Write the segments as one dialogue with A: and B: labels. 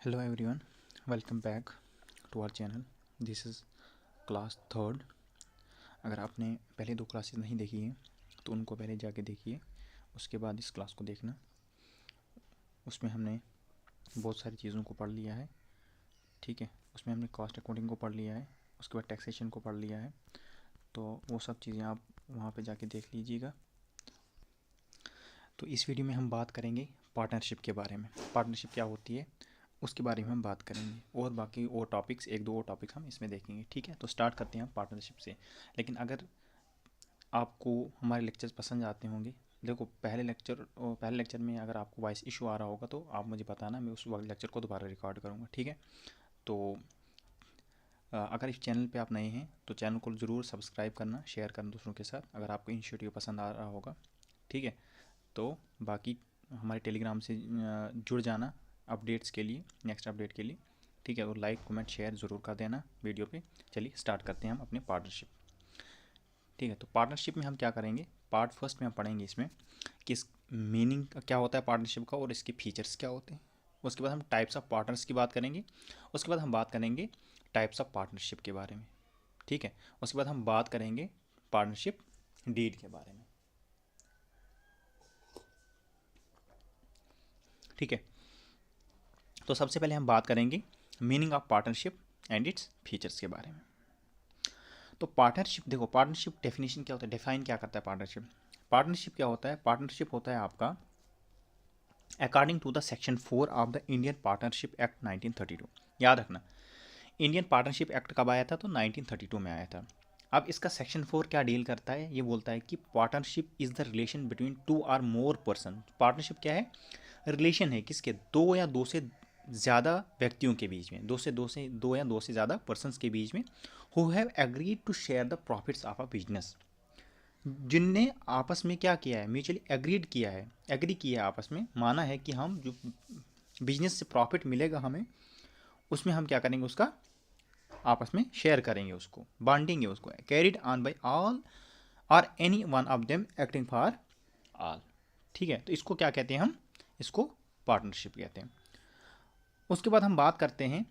A: Hello everyone, welcome back to our channel. This is class third. अगर आपने पहले दो क्लासेस नहीं देखी हैं तो उनको पहले जाके देखिए, उसके बाद इस क्लास को देखना। उसमें हमने बहुत सारी चीज़ों को पढ़ लिया है, ठीक है। उसमें हमने कॉस्ट अकाउंटिंग को पढ़ लिया है, उसके बाद टैक्सेशन को पढ़ लिया है, तो वो सब चीज़ें आप वहाँ पे जाके देख लीजिएगा। तो इस वीडियो में हम बात करेंगे पार्टनरशिप के बारे में। पार्टनरशिप क्या होती है उसके बारे में हम बात करेंगे, और बाकी और टॉपिक्स, एक दो और टॉपिक्स हम इसमें देखेंगे, ठीक है। तो स्टार्ट करते हैं हम पार्टनरशिप से। लेकिन अगर आपको हमारे लेक्चर्स पसंद आते होंगे, देखो पहले लेक्चर में अगर आपको वॉइस इशू आ रहा होगा तो आप मुझे बताना, मैं उस लेक्चर को दोबारा रिकॉर्ड करूँगा, ठीक है। तो अगर इस चैनल पे आप नए हैं तो चैनल को ज़रूर सब्सक्राइब करना, शेयर करना दूसरों के साथ, अगर आपको इनिशिएटिव पसंद आ रहा होगा, ठीक है। तो बाकी हमारे टेलीग्राम से जुड़ जाना अपडेट्स के लिए, नेक्स्ट अपडेट के लिए, ठीक है। और लाइक कमेंट शेयर ज़रूर कर देना वीडियो पे। चलिए स्टार्ट करते हैं हम अपने पार्टनरशिप, ठीक है। तो पार्टनरशिप में हम क्या करेंगे, पार्ट फर्स्ट में हम पढ़ेंगे इसमें कि इस मीनिंग क्या होता है पार्टनरशिप का और इसके फीचर्स क्या होते हैं। उसके बाद हम टाइप्स ऑफ पार्टनर्स की बात करेंगे। उसके बाद हम बात करेंगे टाइप्स ऑफ पार्टनरशिप के बारे में, ठीक है। उसके बाद हम बात करेंगे पार्टनरशिप डीड के बारे में, ठीक है। तो सबसे पहले हम बात करेंगे meaning of partnership and its features के बारे में। तो पार्टनरशिप, देखो पार्टनरशिप डेफिनेशन क्या होता है, डिफाइन क्या करता है पार्टनरशिप। पार्टनरशिप क्या होता है, पार्टनरशिप होता है आपका according to the section 4 of the Indian Partnership Act 1932। याद रखना, इंडियन पार्टनरशिप एक्ट कब आया था, तो 1932 में आया था। अब इसका सेक्शन 4 क्या डील करता है, ये बोलता है कि partnership is the relation between two or more person. Partnership क्या है, रिलेशन है किसके, दो या दो से ज़्यादा व्यक्तियों के बीच में, दो या दो से ज़्यादा पर्सनस के बीच में, who have agreed to share the profits of a business. जिनने आपस में क्या किया है, म्यूचुअली एग्रीड किया है, एग्री किया है आपस में, माना है कि हम जो बिजनेस से प्रॉफिट मिलेगा हमें, उसमें हम क्या करेंगे, उसका आपस में शेयर करेंगे, उसको बांटेंगे, उसको कैरिड ऑन बाय ऑल और any one of them acting for all, ठीक है। तो इसको क्या कहते हैं, हम इसको पार्टनरशिप कहते हैं। उसके बाद हम बात करते हैं,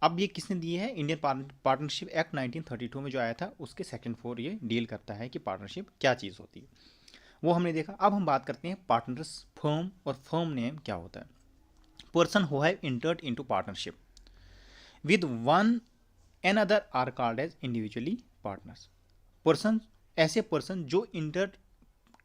A: अब ये किसने दी है, इंडियन पार्टनरशिप एक्ट 1932 में जो आया था उसके सेक्शन 4 ये डील करता है कि पार्टनरशिप क्या चीज़ होती है, वो हमने देखा। अब हम बात करते हैं पार्टनर्स फर्म, और फर्म नेम क्या होता है। Person who have entered into partnership with one another are called as individually partners. Person, ऐसे पर्सन जो इंटर,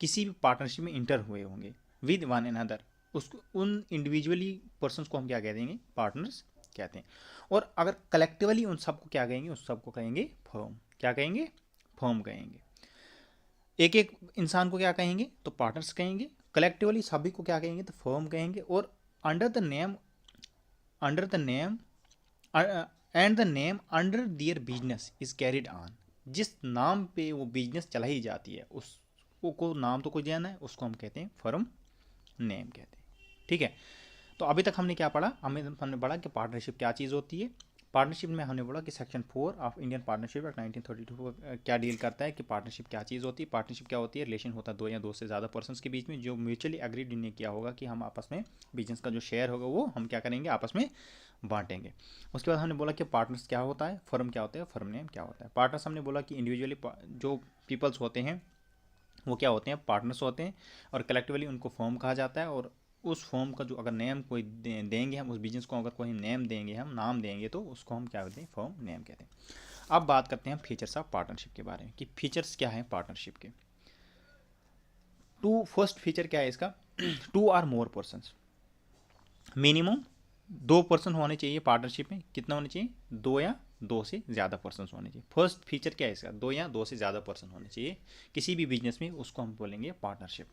A: किसी भी पार्टनरशिप में इंटर हुए होंगे विद वन एन अदर, उसको, उन इंडिविजुअली पर्सन को हम क्या कह देंगे, पार्टनर्स कहते हैं। और अगर कलेक्टिवली उन सबको क्या कहेंगे, उस सबको कहेंगे फर्म। क्या कहेंगे, फर्म कहेंगे। एक एक इंसान को क्या कहेंगे, तो पार्टनर्स कहेंगे। कलेक्टिवली सभी को क्या कहेंगे, तो फर्म कहेंगे। और under the name, under the name and the name under their business is carried on, जिस नाम पे वो बिजनेस चलाई जाती है उसको को नाम तो कोई देना है, उसको हम कहते हैं फर्म नेम कहते हैं, ठीक है। तो अभी तक हमने क्या पढ़ा, हमने पढ़ा कि पार्टनरशिप क्या चीज़ होती है। पार्टनरशिप में हमने बोला कि section 4 of Indian Partnership Act 1932 क्या डील करता है कि पार्टनरशिप क्या चीज़ होती है। पार्टनरशिप क्या होती है, रिलेशन होता है दो या दो से ज़्यादा पर्सन्स के बीच में, जो म्यूचुअली एग्रीड इन्हें किया होगा कि हम आपस में बिजनेस का जो शेयर होगा वो हम क्या करेंगे, आपस में बांटेंगे। उसके बाद हमने बोला कि पार्टनर्स क्या होता है, फर्म क्या होता है, फर्म नेम क्या होता है। पार्टनर्स हमने बोला कि इंडिविजुअली जो पीपल्स होते हैं वो क्या होते हैं, पार्टनर्स होते हैं, और कलेक्टिवली उनको फर्म कहा जाता है। और उस फर्म का जो अगर नेम कोई देंगे हम, उस बिजनेस को अगर कोई नेम देंगे, हम नाम देंगे, तो उसको हम क्या कहते हैं, फर्म नेम कहते हैं। अब बात करते हैं फीचर्स ऑफ पार्टनरशिप के बारे में कि फीचर्स क्या हैं पार्टनरशिप के। टू, फर्स्ट फीचर क्या है इसका, two or more person, minimum दो पर्सन होने चाहिए पार्टनरशिप में। कितना होने चाहिए, दो या दो से ज़्यादा पर्सन होने चाहिए। फर्स्ट फीचर क्या है इसका, दो या दो से ज़्यादा पर्सन होने चाहिए किसी भी बिजनेस में, उसको हम बोलेंगे पार्टनरशिप।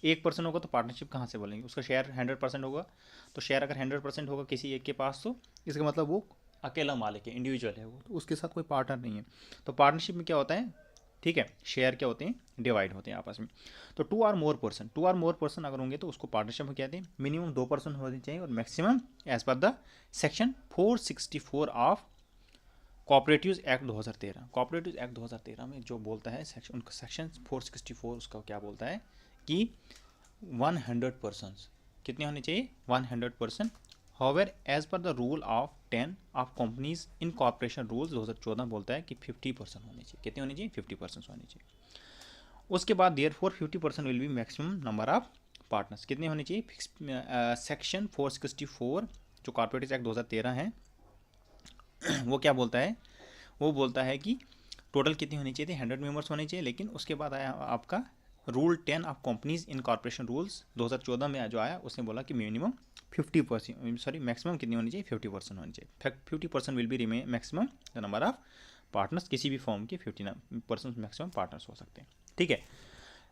A: एक पर्सन होगा तो पार्टनरशिप कहाँ से बोलेंगे, उसका शेयर 100% होगा, तो शेयर अगर 100% होगा किसी एक के पास, तो इसका मतलब वो अकेला मालिक है, इंडिविजुअल है वो, तो उसके साथ कोई पार्टनर नहीं है। तो पार्टनरशिप में क्या होता है, ठीक है, शेयर क्या होते हैं, डिवाइड होते हैं आपस में। तो two or more person, two or more person अगर होंगे तो उसको पार्टनरशिप में कहते हैं। मिनिमम दो पर्सन होने चाहिए, और maximum as per the section 464 of cooperative act 2013। Cooperative act 2013 में जो बोलता है सेक्शन, उनका सेक्शन 464 उसका क्या बोलता है कि 100 पर्सन कितने होने चाहिए, 100 person however as per the rule of 10 of companies incorporation rules 2014 बोलता है कि 50% होनी चाहिए। कितनी होनी चाहिए? 50% होनी चाहिए। उसके बाद therefore 50% will be maximum number of partners. कितने होने चाहिए? फिक्स सेक्शन 464 जो कॉर्पोरेट एक्ट 2013 है वो क्या बोलता है? वो बोलता है कि टोटल कितनी होनी चाहिए थी? 100 मेंबर्स होने चाहिए। लेकिन उसके बाद आया आपका rule 10 of companies incorporation rules 2014 में जो आया, उसने बोला कि मिनिमम 50%, सॉरी मैक्सिमम कितनी होनी चाहिए? 50% होनी चाहिए। 50% will be remain maximum the number of partners. किसी भी फॉर्म के 50% मैक्सिमम पार्टनर्स हो सकते हैं। ठीक है।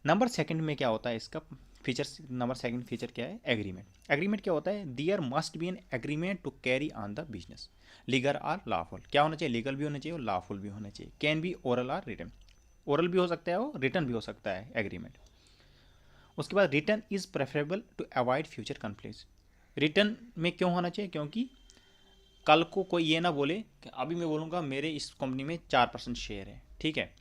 A: नंबर सेकंड में क्या होता है इसका फीचर्स? नंबर सेकंड फीचर क्या है? एग्रीमेंट। एग्रीमेंट क्या होता है? There must be an agreement to carry on the business, legal और लॉफुल। क्या होना चाहिए? लीगल भी होना चाहिए और लॉफुल भी होना चाहिए। कैन बी ओरल और रिटन। ओरल भी हो सकता है और रिटन भी हो सकता है एग्रीमेंट। उसके बाद written is preferable to avoid future conflicts. Written में क्यों होना चाहिए? क्योंकि कल को कोई ये ना बोले कि अभी मैं बोलूँगा मेरे इस कंपनी में 4% शेयर है, ठीक है,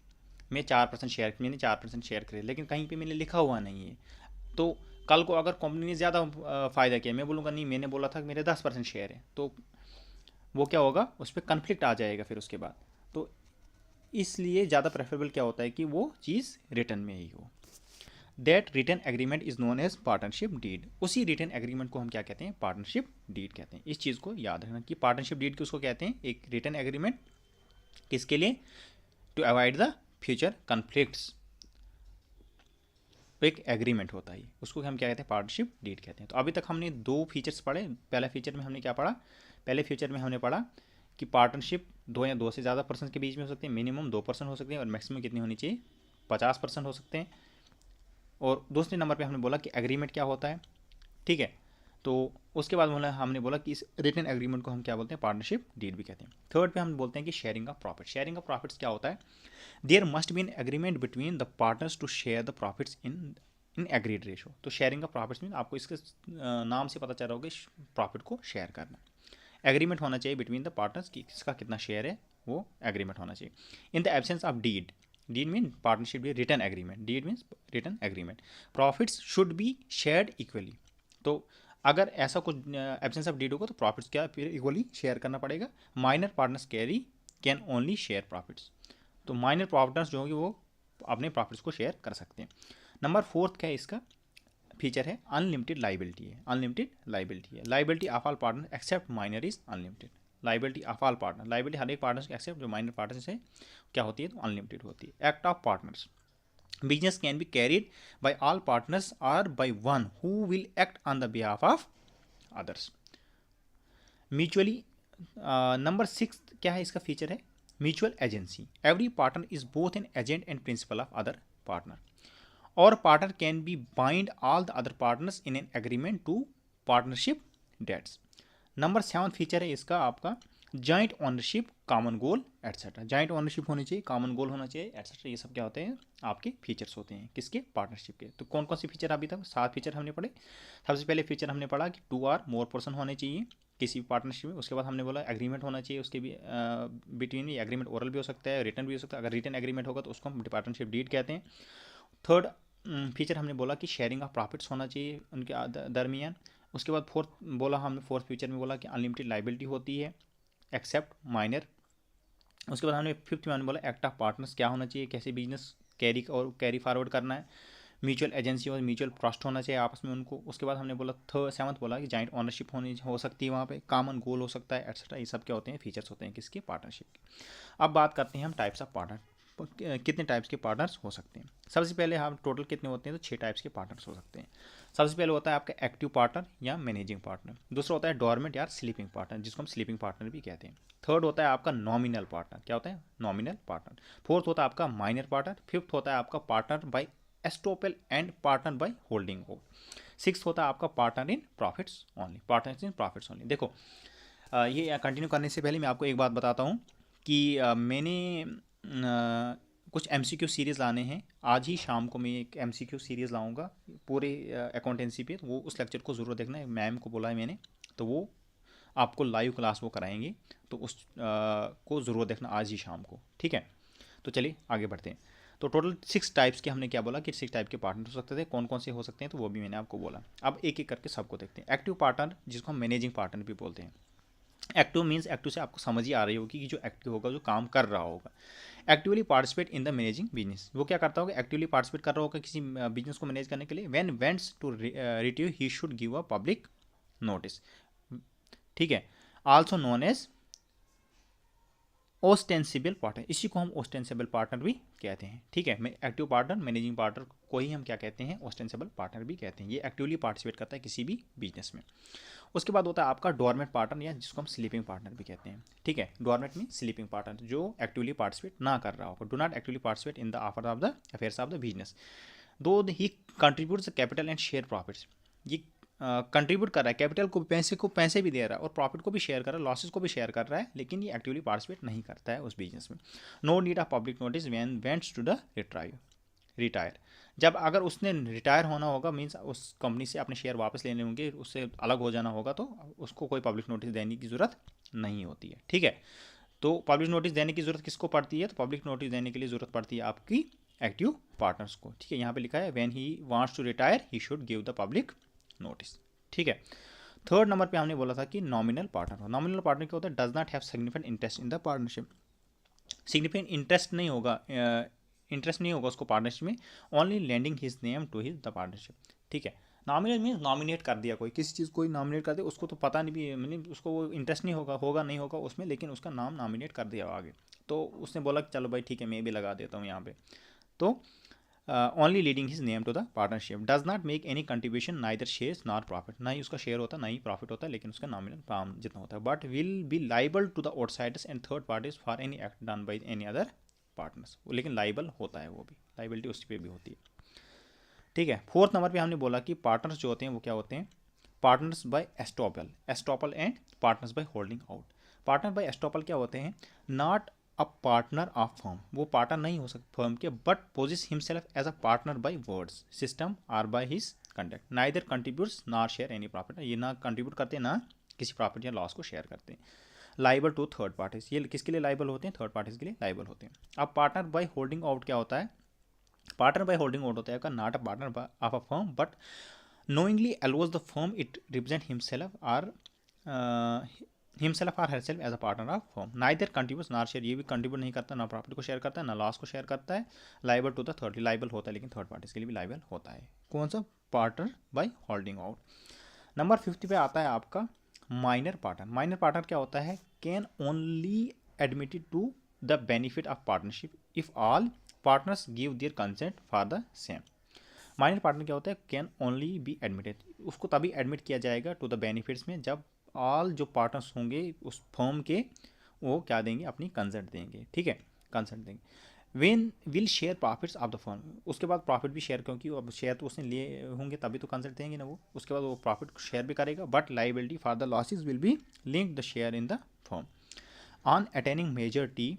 A: मैं 4% शेयर, मैंने 4% शेयर खरीदे, लेकिन कहीं पे मैंने लिखा हुआ नहीं है। तो कल को अगर कंपनी ने ज़्यादा फ़ायदा किया, मैं बोलूँगा नहीं मैंने बोला था कि मेरे 10% शेयर है, तो वो क्या होगा? उस पर कन्फ्लिक्ट आ जाएगा फिर उसके बाद। तो इसलिए ज़्यादा प्रेफरेबल क्या होता है कि वो चीज़ रिटर्न में ही हो। That written agreement is known as partnership deed. उसी रिटर्न एग्रीमेंट को हम क्या कहते हैं? पार्टनरशिप डीड कहते हैं। इस चीज़ को याद रखना कि पार्टनरशिप डीड किसको कहते हैं? एक रिटर्न एग्रीमेंट किसके लिए? To avoid the future conflicts. एक एग्रीमेंट होता है, उसको हम क्या कहते हैं? पार्टनरशिप डीड कहते हैं। तो अभी तक हमने दो फीचर्स पढ़े। पहला फीचर में हमने क्या पढ़ा? पहले फीचर में हमने पढ़ा कि पार्टनरशिप 2 या 2 से ज़्यादा पर्सन के बीच में हो सकती है, मिनिमम 2% हो सकती है और मैक्सिमम कितनी होनी चाहिए? 50% हो सकते हैं। और दूसरे नंबर पे हमने बोला कि एग्रीमेंट क्या होता है, ठीक है। तो उसके बाद हमने बोला कि इस रिटन एग्रीमेंट को हम क्या बोलते हैं? पार्टनरशिप डीड भी कहते हैं। थर्ड पे हम बोलते हैं कि sharing of profit. Sharing of profits क्या होता है? There must be an agreement between the partners to share the profits in agreed ratio. तो शेयरिंग ऑफ प्रॉफिट्स मीन आपको इसके नाम से पता चल रहा होगा प्रॉफिट को शेयर करना। एग्रीमेंट होना चाहिए बिटवीन द पार्टनर्स की किसका कितना शेयर है, वो एग्रीमेंट होना चाहिए। In the absence of deed, deed mean partnership written agreement, deed means written agreement, profits should be shared equally. तो अगर ऐसा कुछ एब्सेंस ऑफ डीड होगा तो प्रॉफिट्स क्या फिर इक्वली शेयर करना पड़ेगा। Minor partners carry can only share profits. तो माइनर पार्टनर्स जो होंगे वो अपने प्रॉफिट्स को शेयर कर सकते हैं। नंबर फोर्थ क्या है इसका फीचर? है अनलिमिटेड लाइबिलिटी है। अनलिमिटेड लाइबिलिटी है। Liability of all partner except minor is unlimited. Liability of all partner, liability हर एक पार्टनर्स के एक्सेप्ट जो माइनर पार्टनर्स है क्या होती है? तो अनलिमिटेड होती है। Act of partners, business can be carried by all partners और by one who will act on the behalf of others. Mutually number 6 क्या है इसका फीचर? है mutual agency. Every partner is both an agent and principal of other partner और partner can be bind all the other partners in an agreement to partnership debts. Number 7 feature है इसका आपका joint ownership, common goal etcetera. Joint ownership होनी चाहिए, common goal होना चाहिए etcetera. ये सब क्या होते हैं? आपके फीचर्स होते हैं किसके? पार्टनरशिप के। तो कौन कौन से फीचर अभी तक 7 फीचर हमने पढ़े। सबसे पहले फीचर हमने पढ़ा कि 2 और मोर पर्सन होने चाहिए किसी भी पार्टनरशिप में। उसके बाद हमने बोला एग्रीमेंट होना चाहिए उसके भी बिटवीन। एग्रीमेंट ओरल भी हो सकता है, रिटर्न भी हो सकता है। अगर रिटर्न एग्रीमेंट होगा तो उसको हम पार्टनरशिप डीड कहते हैं। थर्ड फीचर हमने बोला कि शेयरिंग ऑफ प्रॉफिट्स होना चाहिए उनके दरमियान। उसके बाद फोर्थ फीचर में बोला कि अनलिमिटेड लाइबिलिटी होती है एक्सेप्ट माइनर। उसके बाद हमने फिफ्थ में हमने बोला एक्ट ऑफ पार्टनर्स क्या होना चाहिए, कैसे बिजनेस कैरी फॉरवर्ड करना है। म्यूचुअल एजेंसी और म्यूचुअल ट्रस्ट होना चाहिए आपस में उनको। उसके बाद हमने बोला सेवंथ बोला कि जॉइंट ओनरशिप हो सकती है वहाँ पे, कॉमन गोल हो सकता है एटसेट्रा। ये सब क्या होते हैं? फीचर्स होते हैं किसके? पार्टनरशिप के। अब बात करते हैं हम टाइप्स ऑफ पार्टनर, कितने टाइप्स के पार्टनर्स हो सकते हैं। सबसे पहले हम टोटल कितने होते हैं? तो 6 टाइप्स के पार्टनर्स हो सकते हैं। सबसे पहले होता है आपका एक्टिव पार्टनर या मैनेजिंग पार्टनर। दूसरा होता है डोरमेंट या स्लीपिंग पार्टनर, जिसको हम स्लीपिंग पार्टनर भी कहते हैं। थर्ड होता है आपका नॉमिनल पार्टनर। क्या होता है? Nominal partner. फोर्थ होता है आपका माइनर पार्टनर। फिफ्थ होता है आपका partner by estoppel and partner by holding हो। सिक्स होता है आपका partner in profits only, partner in profits only. देखो ये कंटिन्यू करने से पहले मैं आपको एक बात बताता हूँ कि मैंने कुछ MCQ सीरीज़ लाने हैं। आज ही शाम को मैं एक MCQ सीरीज़ लाऊंगा पूरे अकाउंटेंसी पे, तो वो उस लेक्चर को ज़रूर देखना है। मैम को बोला है मैंने, तो वो आपको लाइव क्लास वो कराएंगे, तो उस को ज़रूर देखना आज ही शाम को, ठीक है। तो चलिए आगे बढ़ते हैं। तो टोटल 6 टाइप्स के हमने क्या बोला कि 6 टाइप के पार्टनर हो सकते थे, कौन कौन से हो सकते हैं तो वो भी मैंने आपको बोला। अब एक एक करके सबको देखते हैं। एक्टिव पार्टनर जिसको हम मैनेजिंग पार्टनर भी बोलते हैं। एक्टिव मीन्स, एक्टिव से आपको समझ ही आ रही होगी कि जो एक्टिव होगा जो काम कर रहा होगा। Actively participate in the managing business, वो क्या करता होगा, एक्टिवली पार्टिसिपेट कर रहा होगा किसी बिजनेस को मैनेज करने के लिए। When wants to retire he should give a public notice, ठीक है। Also known as ostensible partner, इसी को हम ओस्टेंसिबल पार्टनर भी कहते हैं, ठीक है। एक्टिव पार्टनर मैनेजिंग पार्टनर को ही हम क्या कहते हैं, ओस्टेंसिबल पार्टनर भी कहते हैं। ये एक्टिवली पार्टिसिपेट करता है किसी भी बिजनेस में। उसके बाद होता है आपका डोरमेट पार्टनर, या जिसको हम स्लीपिंग पार्टनर भी कहते हैं, ठीक है। डोरमेट में स्लीपिंग पार्टनर जो एक्टिवली पार्टिसिपेट ना कर रहा होगा, do not actively participate in the affairs of the business, though he contributes capital and share profits, ये कंट्रीब्यूट कर रहा है, कैपिटल को पैसे भी दे रहा है और प्रॉफिट को भी शेयर कर रहा है, लॉसेस को भी शेयर कर रहा है, लेकिन ये एक्टिवली पार्टिसिपेट नहीं करता है उस बिजनेस में। No need of public notice when wants to the retire, जब अगर उसने रिटायर होना होगा, मीन्स उस कंपनी से अपने शेयर वापस लेने होंगे, उससे अलग हो जाना होगा, तो उसको कोई पब्लिक नोटिस देने की ज़रूरत नहीं होती है, ठीक है। तो पब्लिक नोटिस देने की ज़रूरत किसको पड़ती है, तो पब्लिक नोटिस देने के लिए ज़रूरत पड़ती है आपकी एक्टिव पार्टनर्स को, ठीक है। यहाँ पे लिखा है when he wants to retire he should give the public notice, ठीक है। थर्ड नंबर पे हमने बोला था कि नॉमिनल पार्टनर। नॉमिनल पार्टनर क्या होता है, does not have significant interest in the partnership, significant interest नहीं होगा उसको पार्टनरशिप में, only lending his name to his the partnership, ठीक है। नॉमिनल मीन्स नॉमिनेट कर दिया, कोई किसी चीज़ कोई नॉमिनेट कर दिया, उसको तो पता नहीं भी, मतलब उसको वो इंटरेस्ट नहीं होगा नहीं होगा उसमें, लेकिन उसका नाम नॉमिनेट कर दिया आगे, तो उसने बोला कि चलो भाई ठीक है मैं भी लगा देता हूँ यहाँ पे, तो only lending his name to the partnership, does not make any contribution neither shares nor profit, ना ही उसका शेयर होता है ना ही प्रॉफिट होता है, लेकिन उसका नॉमिनल काम जितना होता है, but will be liable to the outsiders and third parties for any act done by any other partners, लेकिन लाइबल होता है, वो भी लाइबिलिटी उस पर भी होती है, ठीक है। फोर्थ नंबर पे हमने बोला कि पार्टनर्स जो होते हैं वो क्या होते हैं, partners by estoppel and partners by holding out. Partner by estoppel क्या होते हैं, not a partner of firm, वो पार्टनर नहीं हो सकते फर्म के, but poses himself as a partner by words system or by his conduct, neither contributes nor share any profit, ये ना कंट्रीब्यूट करते ना किसी प्रॉफिट या लॉस को शेयर करते हैं। लाइबल टू थर्ड पार्टीज, ये किसके लिए लाइबल होते हैं, थर्ड पार्टीज के लिए लाइबल होते हैं। अब पार्टनर बाय होल्डिंग आउट क्या होता है, पार्टनर बाय होल्डिंग आउट होता है आपका not a partner of a firm but knowingly allows the firm it represent himself or herself as a partner of firm, neither contributes nor share, ये भी contribute नहीं करता, ना प्रॉफिट को share करता है ना लॉस को शेयर करता है। Liable to the third, liable होता है लेकिन थर्ड पार्टीज के लिए भी लाइबल होता है, कौन सा, partner by holding out. Number 50 पे आता है आपका माइनर पार्टनर। माइनर पार्टनर क्या होता है, can only admitted to the benefit of partnership if all partners give their consent for the same. Minor partner क्या होता है, कैन ओनली बी एडमिटेड, उसको तभी एडमिट किया जाएगा टू द बेनिफिट्स में जब ऑल जो पार्टनर्स होंगे उस फर्म के वो क्या देंगे, अपनी कंसेंट देंगे, ठीक है, कंसेंट देंगे। When will share profits of the firm, उसके बाद प्रॉफिट भी शेयर, क्योंकि अब शेयर तो उसने लिए होंगे तभी तो कंसेंट देंगे ना वो, उसके बाद वो प्रॉफिट शेयर भी करेगा, but liability for the losses will be link the share in the firm. On attaining majority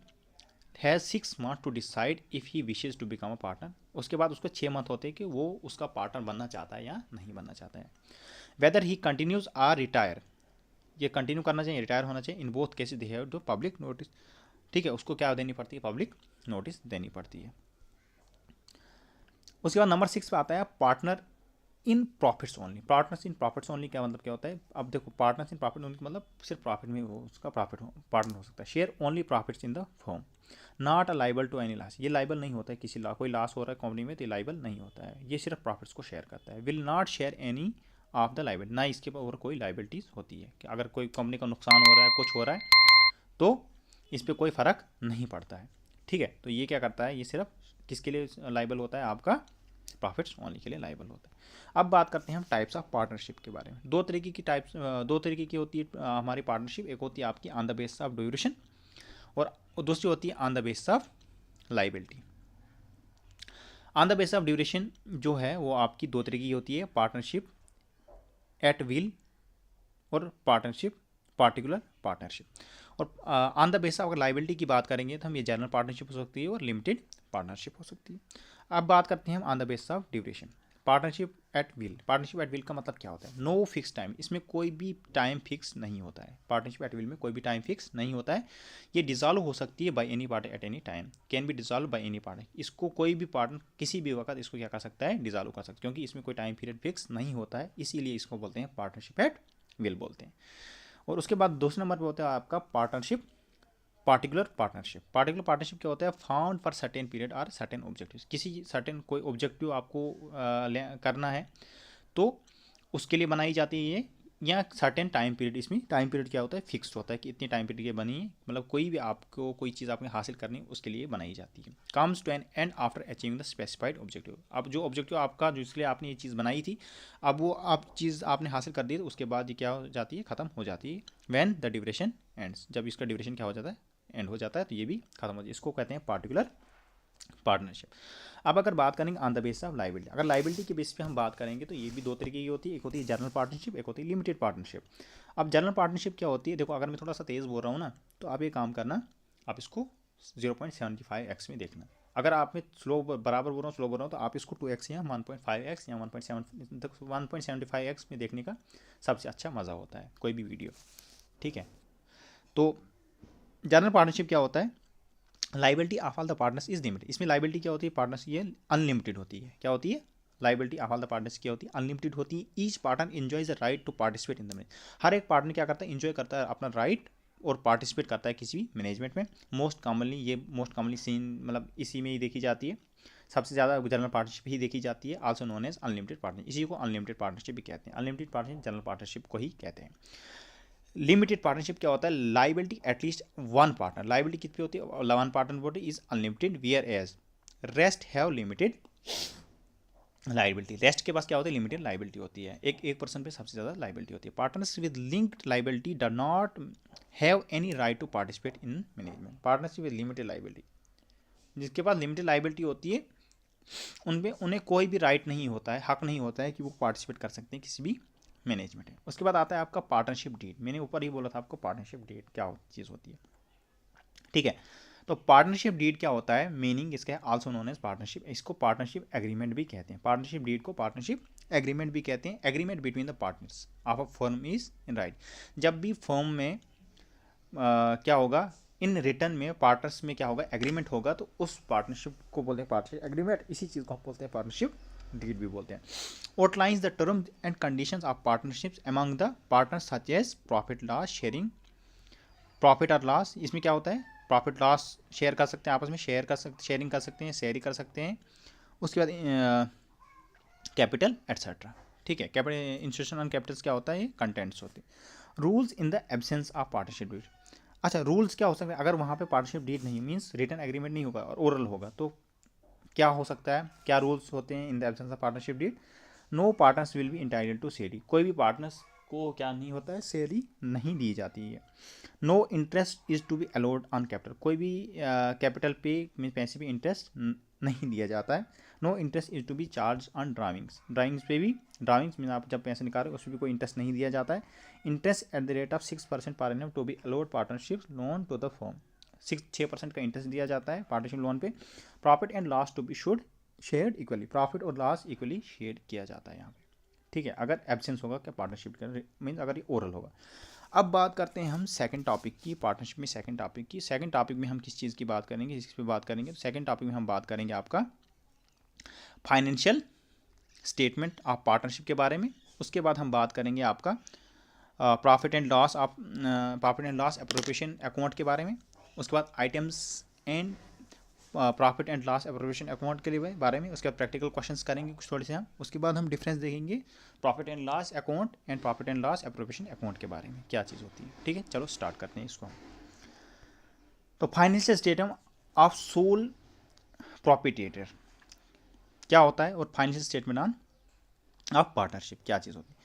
A: has 6 month to decide if he wishes to become a partner, उसके बाद उसको 6 मंथ होते हैं कि वो उसका पार्टनर बनना चाहता है या नहीं बनना चाहता है। Whether he continues or retire, ये कंटिन्यू करना चाहिए, रिटायर होना चाहिए, in both cases they have to public notice, ठीक है, उसको क्या देनी पड़ती है, पब्लिक नोटिस देनी पड़ती है। उसके बाद नंबर 6 पे आता है partner in profits only. Partners in profits only क्या मतलब क्या होता है, अब देखो पार्टनर्स इन प्रॉफिट ओनली मतलब सिर्फ प्रॉफिट में वो उसका प्रॉफिट पार्टनर हो सकता है। Share only profits in the firm, not a liable to any loss, ये लाइबल नहीं होता है किसी कोई लॉस हो रहा है कंपनी में तो ये लाइबल नहीं होता है, ये सिर्फ प्रॉफिट्स को शेयर करता है। Will not share any of the liability, ना इसके ऊपर कोई लाइबिलिटीज़ होती है कि अगर कोई कंपनी का नुकसान हो रहा है, कुछ हो रहा है तो इस पर कोई फ़र्क नहीं पड़ता है, ठीक है। तो ये क्या करता है, ये सिर्फ किसके लिए लाइबल होता है, आपका प्रॉफिट्स ओनली के लिए लाइबल होता है। अब बात करते हैं हम टाइप्स ऑफ पार्टनरशिप के बारे में। दो तरीके की होती है हमारी पार्टनरशिप, एक होती है आपकी on the basis of duration और दूसरी होती है on the basis of liability. On the basis of duration जो है वो आपकी दो तरीके की होती है, पार्टनरशिप एट विल और पार्टनरशिप पार्टिकुलर पार्टनरशिप। और ऑन द बेसिस अगर लाइबिलिटी की बात करेंगे तो हम ये जनरल पार्टनरशिप हो सकती है और लिमिटेड पार्टनरशिप हो सकती है। अब बात करते हैं हम on the basis of duration. Partnership at will, partnership at will का मतलब क्या होता है? नो फिक्स टाइम, इसमें कोई भी टाइम फिक्स नहीं होता है। पार्टनरशिप एट विल में कोई भी टाइम फिक्स नहीं होता है। ये डिसॉल्व हो सकती है by any party at any time, can be dissolve by any party. इसको कोई भी पार्टनर किसी भी वक्त इसको क्या कर सकता है? डिसॉल्व कर सकता है, क्योंकि इसमें कोई टाइम पीरियड फिक्स नहीं होता है, इसीलिए इसको बोलते हैं पार्टनरशिप एट विल बोलते हैं। और उसके बाद दूसरे नंबर पर होता है आपका partnership particular partnership. Particular partnership क्या होता है? फाउंड फॉर सर्टेन पीरियड और सर्टेन ऑब्जेक्टिव, किसी सर्टेन कोई ऑब्जेक्टिव आपको करना है तो उसके लिए बनाई जाती है ये, या सर्टेन टाइम पीरियड। इसमें टाइम पीरियड क्या होता है? फिक्स्ड होता है कि इतनी टाइम पीरियड ये बनी है, मतलब कोई भी आपको कोई चीज़ आपने हासिल करनी है उसके लिए बनाई जाती है। Comes to an end after achieving the specified objective. अब जो ऑब्जेक्टिव आपका जो इसलिए आपने ये चीज़ बनाई थी, अब वो आप चीज़ आपने हासिल कर दी तो उसके बाद ये क्या हो जाती है? ख़त्म हो जाती है। व्हेन द ड्यूरेशन एंड्स, जब इसका ड्यूरेशन क्या हो जाता है? एंड हो जाता है, तो ये भी खत्म हो जाती है। इसको कहते हैं पार्टिकुलर पार्टनरशिप। अब अगर बात करेंगे on the basis of liability, अगर लाइबिलिटी के बेस पे हम बात करेंगे तो ये भी दो तरीके की होती है, एक होती है जनरल पार्टनरशिप, एक होती है लिमिटेड पार्टनरशिप। अब जनरल पार्टनरशिप क्या होती है? देखो, अगर मैं थोड़ा सा तेज़ बोल रहा हूँ ना, तो आप ये काम करना, आप इसको 0.75x में देखना। अगर आप में स्लो बराबर बोल रहा हूँ, स्लो बोल रहा हूँ, तो आप इसको 2x या 1.5x या 1.75x में देखने का सबसे अच्छा मज़ा होता है कोई भी वीडियो, ठीक है। तो जनरल पार्टनरशिप क्या होता है? Liability of all the partners is limited. इसमें लाइबिलिटी क्या होती है? पार्टनर्स ये अनलिमिटेड होती है। क्या होती है? Liability of all the partners क्या होती है? अनलिमिटेड होती है। Each partner enjoys the right to participate in the manage. हर एक पार्टनर क्या करता है? एंजॉय करता है अपना राइट और पार्टिसिपेट करता है किसी भी मैनेजमेंट में। मोस्ट कॉमनली सीन मतलब इसी में ही देखी जाती है, सबसे ज़्यादा जनरल पार्टनरशिप ही देखी जाती है, also known as unlimited partnership. इसी को अनलिमिटेड पार्टनरशिप भी कहते हैं। अनलिमिटेड पार्टनरशिप जनरल पार्टनरशिप को ही कहते हैं। लिमिटेड पार्टनरशिप क्या होता है? Liability at least one partner, liability कितनी होती है? One partner body is unlimited, whereas rest have limited liability. Rest के पास क्या होती है? लिमिटेड लाइबिलिटी होती है। एक पर्सन पे सबसे ज़्यादा लाइबिलिटी होती है। Partners with linked liability do not have any right to participate in management. Partnership with limited liability, जिसके पास लिमिटेड लाइबिलिटी होती है, उनपे उन्हें कोई भी राइट नहीं होता है, हक नहीं होता है कि वो पार्टिसिपेट कर सकते हैं किसी भी मैनेजमेंट है। उसके बाद आता है आपका पार्टनरशिप डीड। मैंने ऊपर ही बोला था आपको पार्टनरशिप डीड क्या चीज़ होती है, ठीक है। तो पार्टनरशिप डीड क्या होता है? मीनिंग इसका है आल्सो नोन एज पार्टनरशिप। इसको पार्टनरशिप एग्रीमेंट भी कहते हैं। पार्टनरशिप डीड को पार्टनरशिप एग्रीमेंट भी कहते हैं। Agreement between the partners of a firm is in right. जब भी फर्म में क्या होगा? इन रिटर्न में पार्टनर्स में क्या होगा? एग्रीमेंट होगा, तो उस पार्टनरशिप को बोलते हैं पार्टनरशिप एग्रीमेंट। इसी चीज़ को हम बोलते हैं पार्टनरशिप डीड भी बोलते हैं। Outlines the terms and conditions of partnerships among the partners such as profit loss sharing, profit और लॉस। इसमें क्या होता है? प्रॉफिट लॉस शेयर कर सकते हैं, आपस में शेयर कर सकते, शेयरिंग कर सकते हैं, शेयरिंग कर सकते हैं। उसके बाद कैपिटल एटसेट्रा, ठीक है। कैपिटल इंस्टीट्यूशन ऑन कैपिटल्स क्या होता है? ये कंटेंट्स होते हैं। Rules in the absence of partnership deed. अच्छा, रूल्स क्या हो सकते हैं? अगर वहाँ पे पार्टनरशिप डीड नहीं, मीन्स रिटन एग्रीमेंट नहीं होगा और ओरल होगा, तो क्या हो सकता है? क्या रूल्स होते हैं in the absence of partnership deed? No partners will be entitled to sharing. कोई भी पार्टनर्स को क्या नहीं होता है? शेयरिंग नहीं दी जाती है। No interest is to be allowed on capital. कोई भी कैपिटल पे मीन पैसे पे इंटरेस्ट नहीं दिया जाता है। No interest is to be charge on drawings. Drawings पे भी, ड्राइंग्स में आप जब पैसे निकाल रहे हो उसमें भी कोई इंटरेस्ट नहीं दिया जाता है। Interest at the rate of 6% per annum to be allowed partnership loan to the firm. 6% का इंटरेस्ट दिया जाता है पार्टनरशिप लोन पे। Profit and loss to be should shared equally. Profit और लॉस इक्वली शेयर किया जाता है यहाँ पे, ठीक है। अगर एब्सेंस होगा क्या? पार्टनरशिप का मीन अगर ये ओरल होगा। अब बात करते हैं हम सेकंड टॉपिक की, पार्टनरशिप में सेकंड टॉपिक की। सेकंड टॉपिक में हम किस चीज़ की बात करेंगे, इस पे बात करेंगे। तो सेकंड टॉपिक में हम बात करेंगे आपका फाइनेंशियल स्टेटमेंट ऑफ पार्टनरशिप के बारे में। उसके बाद हम बात करेंगे आपका profit and loss of profit and loss appropriation account के बारे में। उसके बाद items and profit and loss appropriation account के लिए बारे में। उसके बाद प्रैक्टिकल क्वेश्चंस करेंगे कुछ थोड़े से हम। उसके बाद हम डिफरेंस देखेंगे profit and loss account and profit and loss appropriation account के बारे में, क्या चीज़ होती है, ठीक है। चलो स्टार्ट करते हैं इसको हम। तो financial statement of sole proprietor क्या होता है, और financial statement on off partnership क्या चीज़ होती है।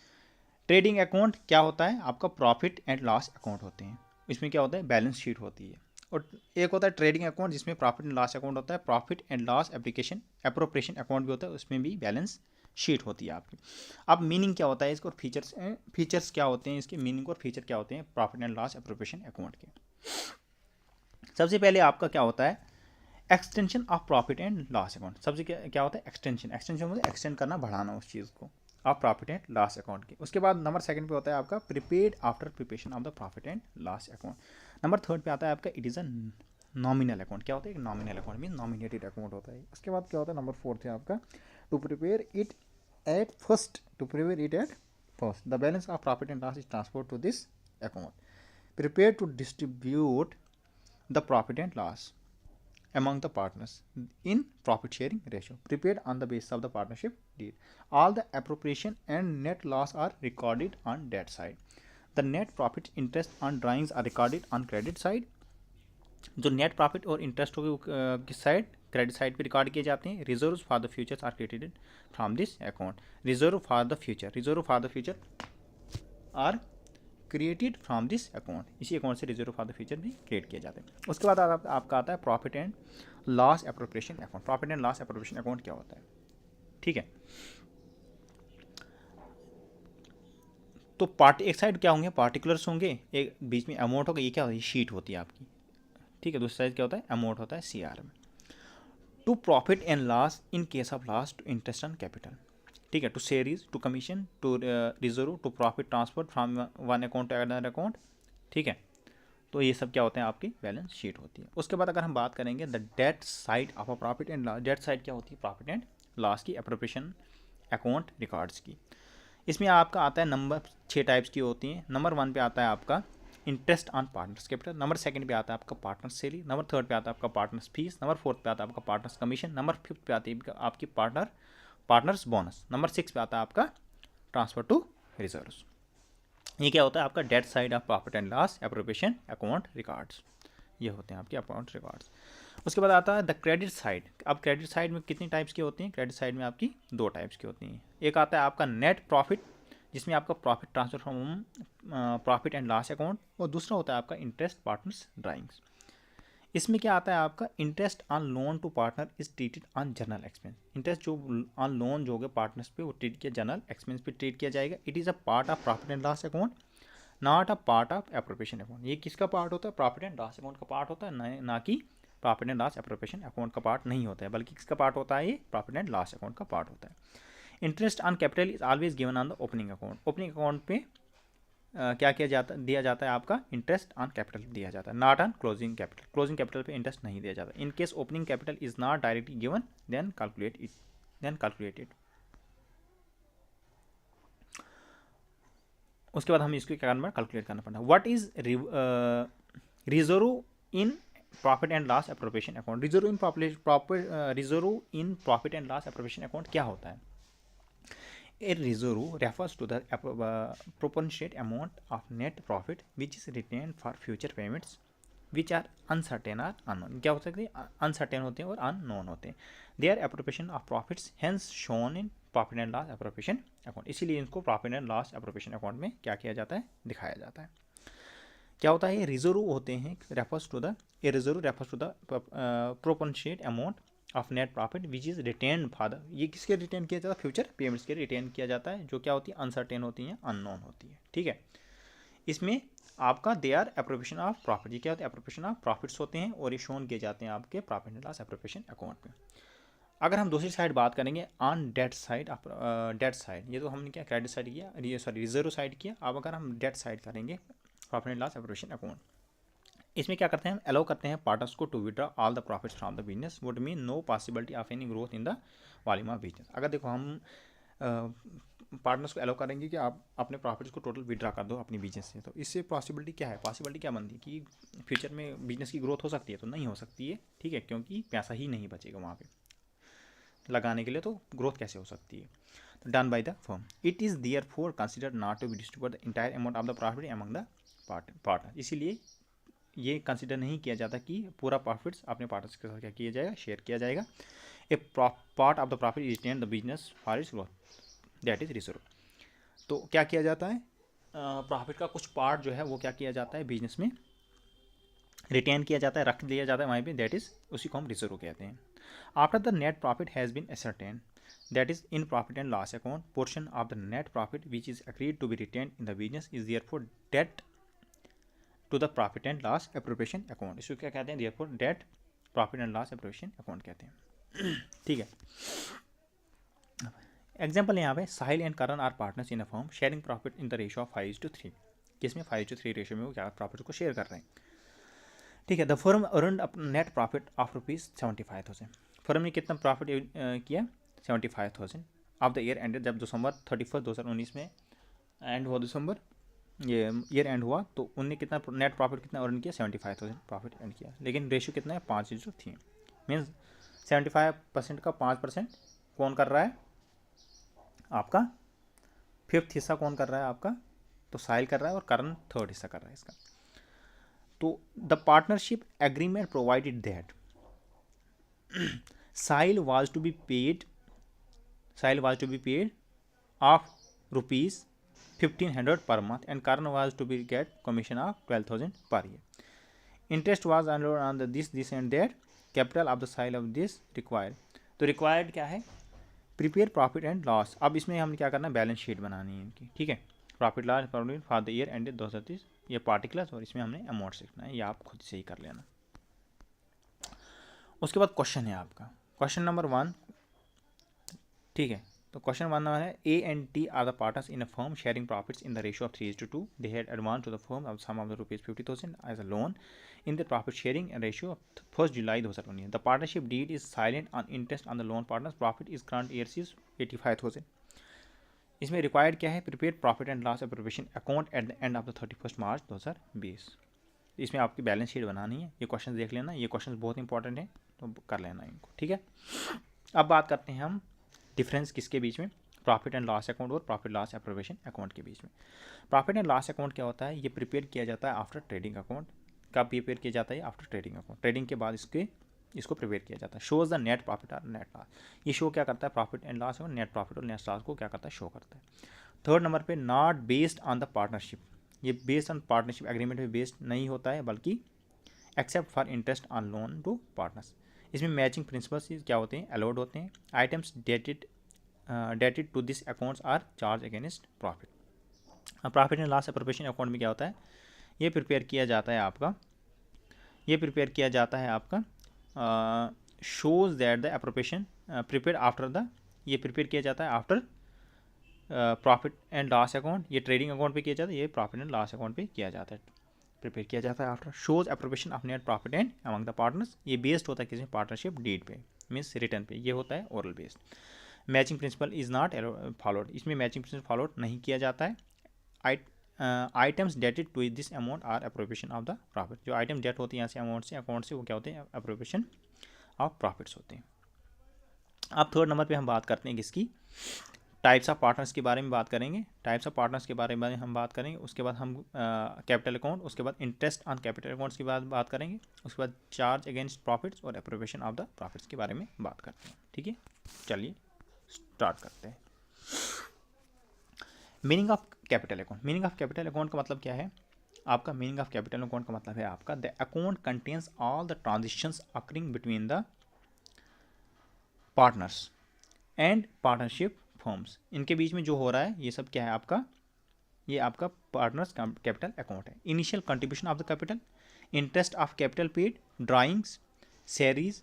A: ट्रेडिंग अकाउंट क्या होता है? आपका प्रॉफिट एंड लॉस अकाउंट होते हैं। इसमें क्या होता है? बैलेंस शीट होती है। और एक होता है ट्रेडिंग अकाउंट जिसमें प्रॉफिट एंड लॉस अकाउंट होता है। Profit and loss appropriation account भी होता है, उसमें भी बैलेंस शीट होती है आपकी। अब मीनिंग क्या होता है इसको, फीचर्स क्या होते हैं इसके, मीनिंग और फीचर क्या होते हैं profit and loss appropriation account के। सबसे पहले आपका क्या होता है? Extension of profit and loss account, सबसे क्या होता है एक्सटेंशन, एक्सटेंशन मतलब एक्सटेंड करना, बढ़ाना उस चीज़ को, of profit and loss account की। उसके बाद नंबर सेकंड पे होता है आपका prepaid after preparation of the profit and loss account. Number third पे आता है आपका it is a nominal account. क्या होता है, एक nominal account mean nominated account होता है। उसके बाद क्या होता है नंबर फोर्थ है आपका to prepare it at first, to prepare it at first the balance of profit and loss is transfer to this account, prepare to distribute the profit and loss among the partners in profit sharing ratio prepared on the basis of the partnership deed. All the appropriation and net loss are recorded on debt side. The net profit interest on drawings are recorded on credit side. जो net profit और interest होगी किस side, credit side पे record किए जाते हैं। Reserve for the future are created from this account, reserve for the future, reserve for the future are created from this account, इसी account से रिजर्व फॉर द फ्यूचर भी create किए जाते हैं। उसके बाद आपका आता है profit and loss appropriation account. Profit and loss appropriation account क्या होता है, ठीक है। तो एक साइड क्या होंगे पार्टिकुलर्स होंगे, एक बीच में अमाउंट होगा, ये क्या होता है, ये शीट होती है आपकी, ठीक है। दूसरी साइड क्या होता है अमाउंट होता है CR में। To profit and loss in case of loss to interest on capital, ठीक है। To salaries, to commission, to reserve, to profit transfer from one account to another account, ठीक है। तो ये सब क्या होते हैं आपकी बैलेंस शीट होती है। उसके बाद अगर हम बात करेंगे द डेट side of a profit and loss, डेट साइड क्या होती है प्रॉफिट एंड लॉस की एप्रोप्रिएशन अकाउंट रिकॉर्ड्स की। इसमें आपका आता है नंबर 6 टाइप्स की होती हैं। नंबर 1 पे आता है आपका interest on partners capital, number 2 पे आता है आपका पार्टनर्स सैलरी, नंबर 3 पे आता है आपका पार्टनर्स फीस, नंबर 4 पे आता है आपका पार्टनर्स कमीशन, नंबर 5 पे आती है आपकी पार्टनर्स बोनस, नंबर 6 पे आता है आपका ट्रांसफर टू रिजर्व्स। ये क्या होता है आपका डेट side of profit and loss appropriation account records, ये होते हैं आपके अकाउंट रिकॉर्ड्स। उसके बाद आता है द क्रेडिट साइड। अब क्रेडिट साइड में कितनी टाइप्स की होती हैं, क्रेडिट साइड में आपकी 2 टाइप्स की होती हैं। एक आता है आपका नेट प्रॉफिट, जिसमें आपका profit transfer from profit and loss account, और दूसरा होता है आपका इंटरेस्ट पार्टनर्स ड्राइंग्स। इसमें क्या आता है आपका interest on loan to partner is treated on general expense. Interest जो ऑन लोन जो होगा पार्टनर्स पे वो ट्रीट किया जनरल एक्सपेंस पे ट्रीट किया जाएगा। It is a part of profit and loss account, not a part of appropriation account. ये किसका पार्ट होता है, प्रॉफिट एंड लॉस अकाउंट का पार्ट होता है, ना कि profit and loss appropriation account का पार्ट नहीं होता है, बल्कि किसका पार्ट होता है, ये प्रॉफिट एंड लॉस अकाउंट का पार्ट होता है। Interest on capital is always given on the opening account. Opening account पे क्या दिया जाता है आपका इंटरेस्ट ऑन कैपिटल दिया जाता है, not on closing capital. Closing capital पे इंटरेस्ट नहीं दिया जाता। In case opening capital is not directly given then calculated. उसके बाद हम इसको क्या करना कैलकुलेट करना पड़ता है। What is reserve in profit and loss appropriation account. Reserve in profit and loss appropriation account क्या होता है। A reserve refers to the proportionate amount of net profit which is retained for future payments which are uncertain or unknown। क्या हो सकते हैं, uncertain होते हैं और अननोन होते हैं। Their appropriation of profits hence shown in profit and loss appropriation account। इसीलिए इनको profit and loss appropriation account में क्या किया जाता है, दिखाया जाता है। क्या होता है, रिजर्व होते हैं refers to the proportionate amount of net profit which is retained for the, ये किसके रिटेन किया जाता है, फ्यूचर पेमेंट्स के रिटेन किया जाता है, जो क्या होती है अनसर्टेन होती हैं, अननोन होती है, ठीक है। इसमें आपका they are appropriation of profit, ये क्या होता है एप्रोप्रिएशन ऑफ प्रॉफिट्स होते हैं और ये शोन किए जाते हैं आपके profit and loss appropriation account में। अगर हम दूसरी साइड बात करेंगे on date side, date side, ये तो हमने क्या क्रेडिट साइड किया, रिजर्व साइड किया। अब अगर हम डेट साइड करेंगे profit and loss appropriation account, इसमें क्या करते हैं हम अलाउ करते हैं पार्टनर्स को to withdraw all the profits from the business would mean no possibility of any growth in the volume of business. अगर देखो हम पार्टनर्स को अलाउ करेंगे कि आप अपने प्रॉफिट्स को टोटल विड्रॉ कर दो अपनी बिजनेस से, तो इससे पॉसिबिलिटी क्या है, पॉसिबिलिटी क्या बनती है कि फ्यूचर में बिजनेस की ग्रोथ हो सकती है, तो नहीं हो सकती है, ठीक है, क्योंकि पैसा ही नहीं बचेगा वहाँ पे लगाने के लिए, तो ग्रोथ कैसे हो सकती है। तो done by the firm it is therefore consider not to be distribute the entire amount of the profit among the partner. इसीलिए ये कंसिडर नहीं किया जाता कि पूरा प्रॉफिट्स अपने पार्टनर्स के साथ क्या किया जाएगा, शेयर किया जाएगा। A part of the profit is retain the business for its growth that is reserve. तो क्या किया जाता है, प्रॉफिट का कुछ पार्ट जो है वो क्या किया जाता है बिजनेस में रिटेन किया जाता है, रख दिया जाता है वहीं पे, दैट इज उसी को हम रिजर्व कहते हैं। After the net profit has been ascertain that is in profit and loss account portion of the net profit which is agreed to be retain in the business is therefore डेट to the profit and loss appropriation account. इसको क्या कहते हैं, therefore डेट profit and loss appropriation account कहते हैं। ठीक है, एग्जाम्पल यहाँ पे Sahil and Karan are partners in a firm sharing profit in the ratio of 5:3, किसमें 5:3 रेशियो में वो क्या प्रॉफिट को शेयर कर रहे हैं। ठीक है, the firm earned net profit of ₹75,000, firm ने कितना प्रॉफिट किया 75,000 ऑफ द ईयर एंडेड, जब December 31, 2019 में एंड हुआ दिसंबर, ये ईयर एंड हुआ, तो उनने कितना नेट प्रॉफिट कितना अर्न किया 75,000 प्रॉफिट अर्न किया, लेकिन रेशियो कितना है 5:3, मीन्स 75% का 5% कौन कर रहा है आपका, फिफ्थ हिस्सा कौन कर रहा है आपका, तो साहिल कर रहा है और करण थर्ड हिस्सा कर रहा है इसका। तो the partnership agreement provided that Sahil was to be paid off ₹1,500 per month and Karan was to be get commission of 12,000 per year. Interest was earned on the this and that. Capital of the sale of this required. तो required क्या है, prepare profit and loss. अब इसमें हमने क्या करना है, balance sheet बनानी है इनकी। ठीक है, profit loss for the year ended 2030, ये पार्टिकुलर्स, और इसमें हमने अमाउंट सीखना है, ये आप खुद से ही कर लेना। उसके बाद क्वेश्चन है आपका, क्वेश्चन नंबर 1। ठीक है, तो क्वेश्चन 1 नंबर है A and T are the partners in a firm sharing profits in the ratio of 3:2, they had advance to the firm of sum of the ₹50,000 as a loan in the profit sharing ratio of 1st July 2019. The partnership deed is silent on interest on the loan partners. Profit is current year is 85,000. इसमें required क्या है, prepare profit and loss appropriation account at the end of the 31 मार्च 2020। इसमें आपकी balance sheet बनानी है, ये question देख लेना, ये क्वेश्चन बहुत इंपॉर्टेंट है, तो कर लेना इनको। ठीक है, अब बात करते हैं हम डिफरेंस किसके बीच में, प्रॉफिट एंड लॉस अकाउंट और प्रॉफिट लॉस एप्रोप्रिएशन अकाउंट के बीच में। प्रॉफिट एंड लॉस अकाउंट क्या होता है, ये प्रिपेयर किया जाता है आफ्टर ट्रेडिंग अकाउंट। कब प्रिपेयर किया जाता है, आफ्टर ट्रेडिंग अकाउंट, ट्रेडिंग के बाद इसको प्रिपेयर किया जाता है। शोज द नेट प्रॉफिट और नेट लॉस, ये शो क्या करता है, प्रॉफिट एंड लॉस और नेट प्रॉफिट और नेट लॉस को क्या करता है, शो करता है। थर्ड नंबर पे not based on the partnership, ये बेस्ड ऑन पार्टनरशिप एग्रीमेंट में बेस्ड नहीं होता है, बल्कि except for interest on loan to partners. इसमें मैचिंग प्रिंसिपल्स क्या होते हैं, अलाउड होते हैं। Items dated to this accounts are charge against profit. Profit and loss appropriation account में क्या होता है, ये प्रिपेयर किया जाता है आपका, shows that the appropriation prepare after the, ये प्रिपेयर किया जाता है after profit and loss account, ये ट्रेडिंग अकाउंट पे किया जाता है, ये प्रॉफिट एंड लॉस अकाउंट पे किया जाता है, प्रिपेयर किया जाता है after. Shows appropriation of net profit and among the partners, ये बेस्ड होता है किसी पार्टनरशिप डीड पे, मीन्स रिटर्न पे, ये होता है oral based. Matching principle is not followed, इसमें मैचिंग प्रिंसिपल फॉलोड नहीं किया जाता है। Items dated to this amount are appropriation of the profit, जो आइटम डेट होती है यहाँ से अकाउंट से वो क्या होते हैं, एप्रोप्रिएशन ऑफ प्रॉफिट्स होते हैं। अब थर्ड नंबर पे हम बात करते हैं किसकी, टाइप्स ऑफ पार्टनर्स के बारे में बात करेंगे। टाइप्स ऑफ पार्टनर्स के बारे में हम बात करेंगे, उसके बाद हम कैपिटल अकाउंट, उसके बाद इंटरेस्ट ऑन कैपिटल अकाउंट्स की बात करेंगे, उसके बाद चार्ज अगेंस्ट प्रॉफिट्स और एप्रोप्रिएशन ऑफ द प्रॉफिट्स के बारे में बात करते हैं। ठीक है, चलिए स्टार्ट करते हैं। Meaning of capital account, meaning of capital account का मतलब क्या है आपका, मीनिंग ऑफ कैपिटल अकाउंट का मतलब है आपका the account contains all the transactions occurring between the partners and partnership firms, इनके बीच में जो हो रहा है ये सब क्या है आपका, ये आपका पार्टनर्स कैपिटल अकाउंट है। Initial contribution of the capital, interest of capital paid, drawings, salaries,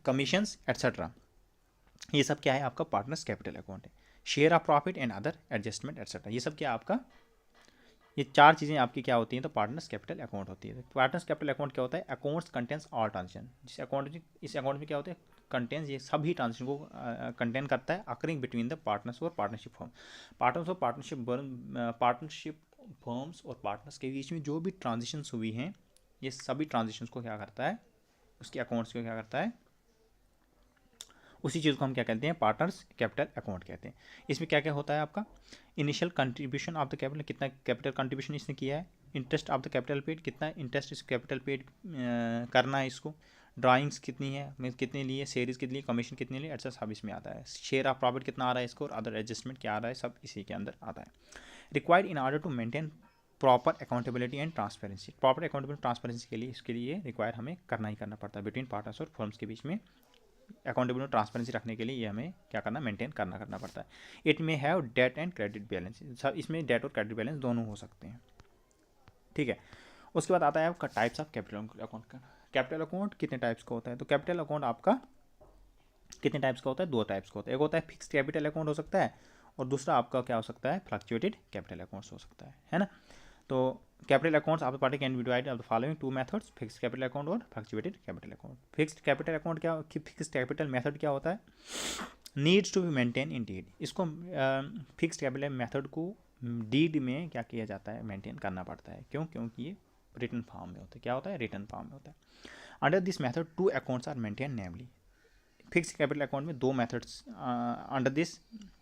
A: commissions etcetera, ये सब क्या है आपका पार्टनर्स कैपिटल अकाउंट है। Share of profit and other adjustment etcetera, ये सब क्या आपका, ये चार चीज़ें आपकी क्या होती हैं, तो पार्टनर्स कैपिटल अकाउंट होती है। पार्टनर्स कैपिटल अकाउंट क्या होता है, अकाउंट्स कंटेंस ऑल ट्रांजेक्शन, इस अकाउंट में क्या होता है, कंटेंस, ये सभी ट्रांजेक्शन को कंटेन करता है, अकरिंग बिटवीन द पार्टनर्स और पार्टनरशिप फर्म। पार्टनर्स और पार्टनरशिप फर्म्स और पार्टनर्स के बीच में जो भी ट्रांजेक्शन्स हुई हैं, ये सभी ट्रांजेक्शन्स को क्या करता है, उसके अकाउंट्स को क्या करता है, उसी चीज़ को हम क्या कहते हैं, पार्टनर्स कैपिटल अकाउंट कहते हैं। इसमें क्या क्या होता है आपका, initial contribution of the capital, कितना कैपिटल कंट्रीब्यूशन इसने किया है, interest of the capital paid, कितना इंटरेस्ट इस कैपिटल पेड करना है इसको, ड्राइंग्स कितनी है, मीन्स कितने लिए, सेरीज कितनी लिए, कमीशन कितने लिए, ऐसा सब इसमें आता है। शेयर ऑफ प्रॉफिट कितना आ रहा है इसको, और अदर एडजस्टमेंट क्या आ रहा है, सब इसी के अंदर आता है। Required in order to maintain proper accountability and transparency, proper accountability transparency के लिए, इसके लिए रिक्वायर हमें करना ही करना पड़ता है बिटवीन पार्टनर्स और फर्म्स के बीच में। अकाउंटेबिलिटी ट्रांसपेरेंसी रखने के लिए ये हमें क्या करना, मेंटेन करना पड़ता है। इट में हैव डेट एंड क्रेडिट बैलेंस, सब इसमें डेट और क्रेडिट बैलेंस दोनों हो सकते हैं। ठीक है, उसके बाद आता है आपका टाइप्स ऑफ कैपिटल अकाउंट का। कैपिटल अकाउंट कितने टाइप्स का होता है? तो कैपिटल अकाउंट आपका कितने टाइप्स का होता है? 2 टाइप्स का होता है। एक होता है फिक्स्ड कैपिटल अकाउंट हो सकता है, और दूसरा आपका क्या हो सकता है? फ्लक्चुएटेड कैपिटल अकाउंट्स हो सकता है ना। तो कैपिटल अकाउंट्स आप party can be divided the following 2 methods, fixed capital account और fluctuated capital account. Fixed capital account क्या, फिक्स्ड कैपिटल मेथड क्या होता है? Needs to be maintain in deed. इसको फिक्स्ड कैपिटल मेथड को डीड में क्या किया जाता है? मेंटेन करना पड़ता है। क्यों? क्योंकि ये रिटर्न फॉर्म में होता है। क्या होता है? रिटर्न फॉर्म में होता है। Under this method 2 accounts are maintain, namely fix capital account में 2 मेथड्स अंडर दिस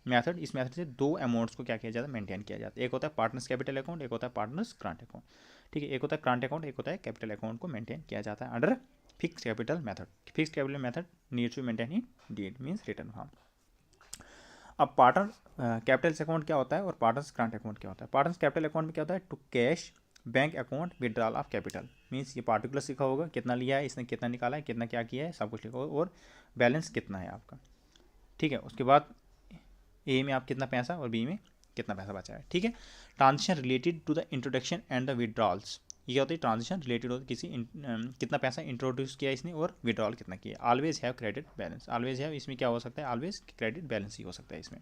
A: मेथड, इस मेथड से 2 अमाउंट्स को क्या किया जाता है? मेंटेन किया जाता है। एक होता है पार्टनर्स कैपिटल अकाउंट, एक होता है पार्टनर्स ग्रांट अकाउंट। ठीक है, एक होता है ग्रांट अकाउंट, एक होता है कैपिटल अकाउंट को मेंटेन किया जाता है under fix capital method. Fix capital method needs to maintain in deed means return form. अब पार्टनर कैपिटल अकाउंट क्या होता है और पार्टनर्स ग्रांट अकाउंट क्या होता है? पार्टनर्स कैपिटल अकाउंट में क्या होता है? To cash bank account withdrawal of capital, means ये पार्टिकुलर्स लिखा होगा, कितना लिया है इसने, कितना निकाला है, कितना क्या किया है, सब कुछ लिखा होगा, और बैलेंस कितना है आपका। ठीक है, उसके बाद ए में आप कितना पैसा और बी में कितना पैसा बचा है। ठीक है, transaction related to the introduction and the withdrawals, ये होती है ट्रांजेक्शन रिलेटेड होती है किसी कितना पैसा इंट्रोड्यूस किया इसने और विड्रॉल कितना किया। Always have credit balance, always have इसमें क्या हो सकता है? ऑलवेज क्रेडिट बैलेंस ही हो सकता है इसमें।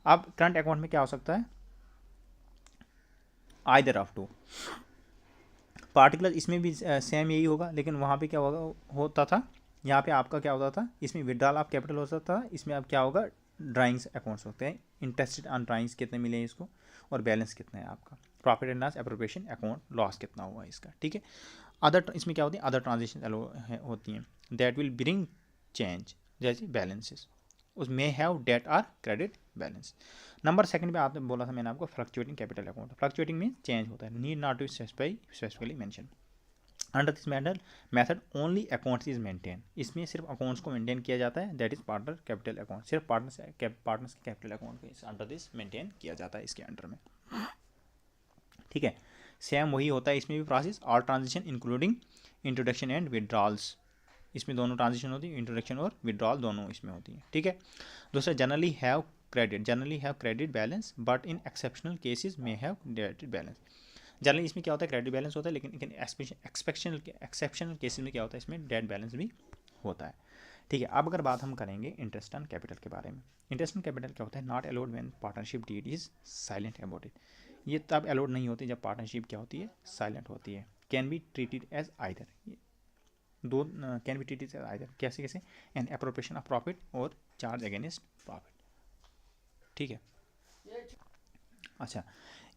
A: अब करंट अकाउंट में क्या हो सकता है? Either of to. पार्टिकुलर इसमें भी सेम यही होगा, लेकिन वहाँ पे क्या होता था, यहाँ पे आपका क्या होता था? इसमें विड्रॉल ऑफ कैपिटल हो सकता था, इसमें अब क्या होगा? ड्राइंग्स अकाउंट्स होते हैं, इंटरेस्टेड ऑन ड्राइंग्स कितने मिले इसको, और बैलेंस कितना है आपका, profit and loss appropriation account, loss कितना हुआ इसका। ठीक है, अदर इसमें क्या होती है? अदर ट्रांजेक्शन होती हैं दैट विल ब्रिंग चेंज, जैसे बैलेंसेस, उसमें हैव डेट or credit balance. Number second पे आपने बोला था मैंने आपको फ्लक्चुएटिंग कैपिटल अकाउंट। फ्लक्चुएटिंग में चेंज होता है, need not to specifically mention. Under this method only accounts is maintain, इसमें सिर्फ अकाउंट्स को मेंटेन किया जाता है, that is partner capital account, सिर्फ पार्टनर्स के कैपिटल अकाउंट को अंडर दिस मेंटेन किया जाता है इसके अंडर में। ठीक है, सेम वही होता है इसमें भी process, all transaction including introduction and withdrawals, इसमें दोनों ट्रांजेक्शन होती है, इंट्रोडक्शन और विड्रॉल दोनों इसमें होती है। ठीक है, दूसरा generally have credit balance but in exceptional cases may have debit balance. Generally इसमें क्या होता है? क्रेडिट बैलेंस होता है, लेकिन एक्सेप्शनल केसेस में क्या होता है? इसमें डेट बैलेंस भी होता है। ठीक है, अब अगर बात हम करेंगे इंटरेस्ट ऑन कैपिटल के बारे में। इंटरेस्ट ऑन कैपिटल क्या होता है? Not allowed when partnership deed is silent about it, ये तब अलाउड नहीं होती जब पार्टनरशिप क्या होती है? साइलेंट होती है। Can be treated as either, दो can be treated as either, कैसे कैसे? एन एप्रोप्रिएशन ऑफ प्रॉफिट और चार्ज अगेंस्ट प्रॉफिट। ठीक है, अच्छा,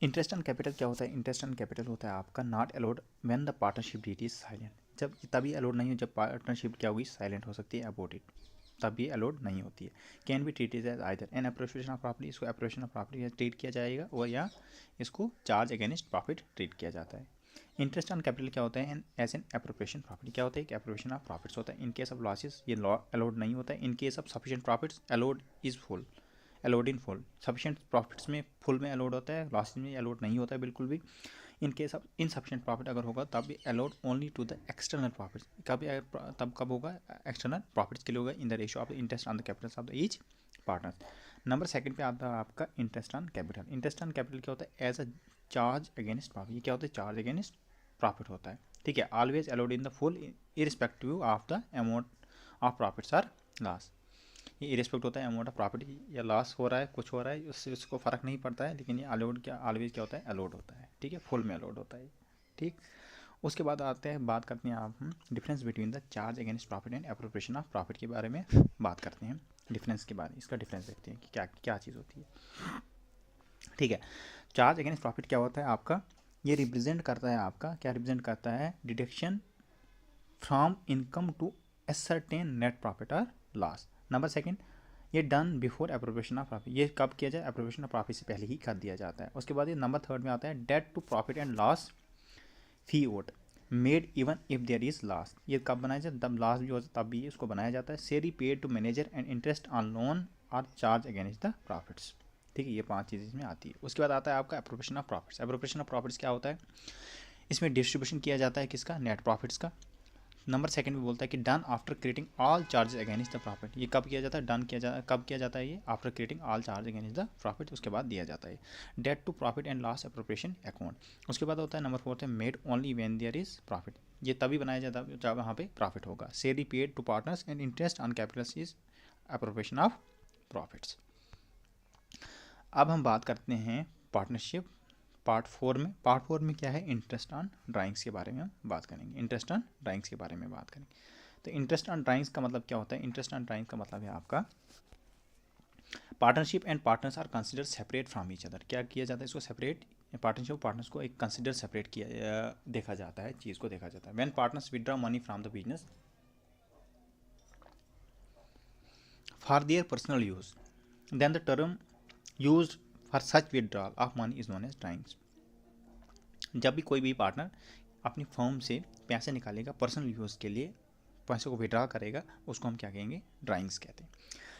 A: इंटरेस्ट ऑन कैपिटल क्या होता है? इंटरेस्ट ऑन कैपिटल होता है आपका not allowed when the partnership deed is silent, जब तभी अलाउड नहीं हो जब पार्टनरशिप क्या होगी? साइलेंट हो सकती है अबाउट इट, तब ये अलाउड नहीं होती है। Can be treated as either an appropriation of property, इसको एप्रोप्रिएशन ऑफ प्रॉपर्टी ट्रीट किया जाएगा, और या इसको चार्ज अगेंस्ट प्रॉफिट ट्रीट किया जाता है। इंटरेस्ट ऑन कैपिटल क्या होता है? एज एन एप्रोप्रिएशन प्रॉपर्टी, क्या होता है? एप्रोप्रिएशन ऑफ प्रॉफिट्स होता है। इन केस ऑफ लॉसेस ये अलाउड नहीं होता है। इन case of sufficient profits allowed is full, allowed in full, sufficient profits में फुल में अलाउड होता है, लॉसेस में अलाउड नहीं होता है बिल्कुल भी। In case of insufficient profit अगर होगा तब भी allowed only to the external profits, तब कब होगा? एक्सटर्नल प्रॉफिट्स के लिए होगा, in the ratio of the interest on the capital of the each partner. Number second पे आता है आपका interest on capital. Interest on capital क्या होता है? As a charge against profit, ये क्या होता है? चार्ज अगेंस्ट प्रॉफिट होता है। ठीक है, always allowed in the full irrespective of the amount of profits or loss, ये इरेस्पेक्ट होता है अमाउंट ऑफ प्रॉफिट या लॉस हो रहा है, कुछ हो रहा है, उससे उसको फ़र्क नहीं पड़ता है, लेकिन ये अलाउड क्या ऑलवेज क्या होता है? अलाउड होता है। ठीक है, फुल में अलाउड होता है। ठीक, उसके बाद आते हैं, बात करते हैं आप difference between the charge against profit and appropriation of profit के बारे में बात करते हैं। डिफरेंस के बारे में, इसका डिफरेंस देखते हैं कि क्या क्या चीज़ होती है। ठीक है, चार्ज अगेंस्ट प्रॉफिट क्या होता है आपका? ये रिप्रेजेंट करता है आपका, क्या रिप्रेजेंट करता है? Deduction from income to ascertain net profit और लॉस। नंबर सेकंड, ये done before appropriation of profit, ये कब किया जाए? एप्रोप्रिएशन ऑफ प्रॉफिट से पहले ही कर दिया जाता है। उसके बाद ये नंबर थर्ड में आता है डेट टू प्रॉफिट एंड लॉस फी ओट made even if there is loss, ये कब बनाया जाए? तब लॉस भी होता है तब भी इसको बनाया जाता है। Salary paid to manager and interest on loan और चार्ज अगेंस्ट द प्रॉफिट्स। ठीक है, ये 5 चीज़ इसमें आती है। उसके बाद आता है आपका appropriation of profits. Appropriation of profits क्या होता है? इसमें डिस्ट्रीब्यूशन किया जाता है किसका? नेट प्रॉफिट्स का। नंबर सेकंड में बोलता है कि done after creating all charges against the profit, ये कब किया जाता है? डन किया जाता, कब किया जाता है? ये after creating all charge against the profit, उसके बाद दिया जाता है। डेट to profit and loss appropriation account. उसके बाद होता है नंबर 4 है made only when there is profit, ये तभी बनाया जाता है जब वहाँ पे प्रॉफिट होगा। Salary paid to partners and interest on capital is appropriation of profits. अब हम बात करते हैं पार्टनरशिप पार्ट 4 में। पार्ट 4 में क्या है, इंटरेस्ट ऑन ड्राइंग्स के बारे में हम बात करेंगे। इंटरेस्ट ऑन ड्राइंग्स के बारे में बात करेंगे। तो इंटरेस्ट ऑन ड्राइंग्स का मतलब क्या होता है? इंटरेस्ट ऑन ड्राइंग्स का मतलब है आपका partnership and partners are consider separate from each other. क्या किया जाता है इसको? सेपरेट, पार्टनरशिप और पार्टनर्स को एक कंसिडर सेपरेट किया देखा जाता है, चीज़ को देखा जाता है। When partners withdraw money from the business for their personal use then the term used for such withdrawal of money is known as drawings. जब भी कोई भी पार्टनर अपनी फर्म से पैसे निकालेगा पर्सनल यूज़ के लिए, पैसे को विड्रॉ करेगा, उसको हम क्या कहेंगे? ड्राइंग्स कहते हैं।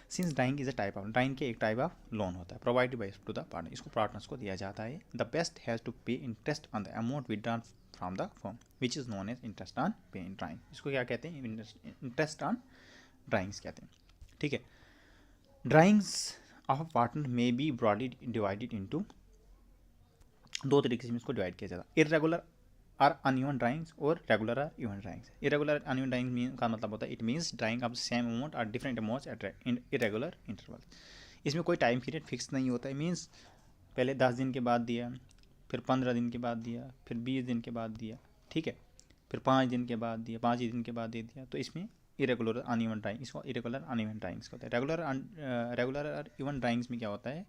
A: Since drawing is a type of, drawing के एक टाइप ऑफ लोन होता है provided by to the partner, इसको पार्टनर्स को दिया जाता है। The best has to pay interest on the amount withdrawn from the firm which is known as interest on pay in drawing. इसको क्या कहते हैं? इंटरेस्ट ऑन ड्राइंग्स कहते हैं। ठीक है। Drawings of partner may be broadly divided into, दो तरीके से इसको डिवाइड किया जाता है। इरेगुलर आर अनइवन ड्राइंग्स और regular or even drawings. Irregular uneven drawing का मतलब होता है it means drawing of same amount or different amounts at irregular interval. इसमें कोई टाइम पीरियड फिक्स नहीं होता है। मीन्स पहले 10 दिन के बाद दिया, फिर 15 दिन के बाद दिया, फिर 20 दिन के बाद दिया, ठीक है, फिर 5 दिन के बाद दिया, 5 ही दिन के बाद दे दिया। तो इसमें इरेगुलर अनइवन ड्राइंग, इसको इरेगुलर अनइवन ड्राइंग्स होता है। रेगुलर और इवन ड्राइंग्स में क्या होता है?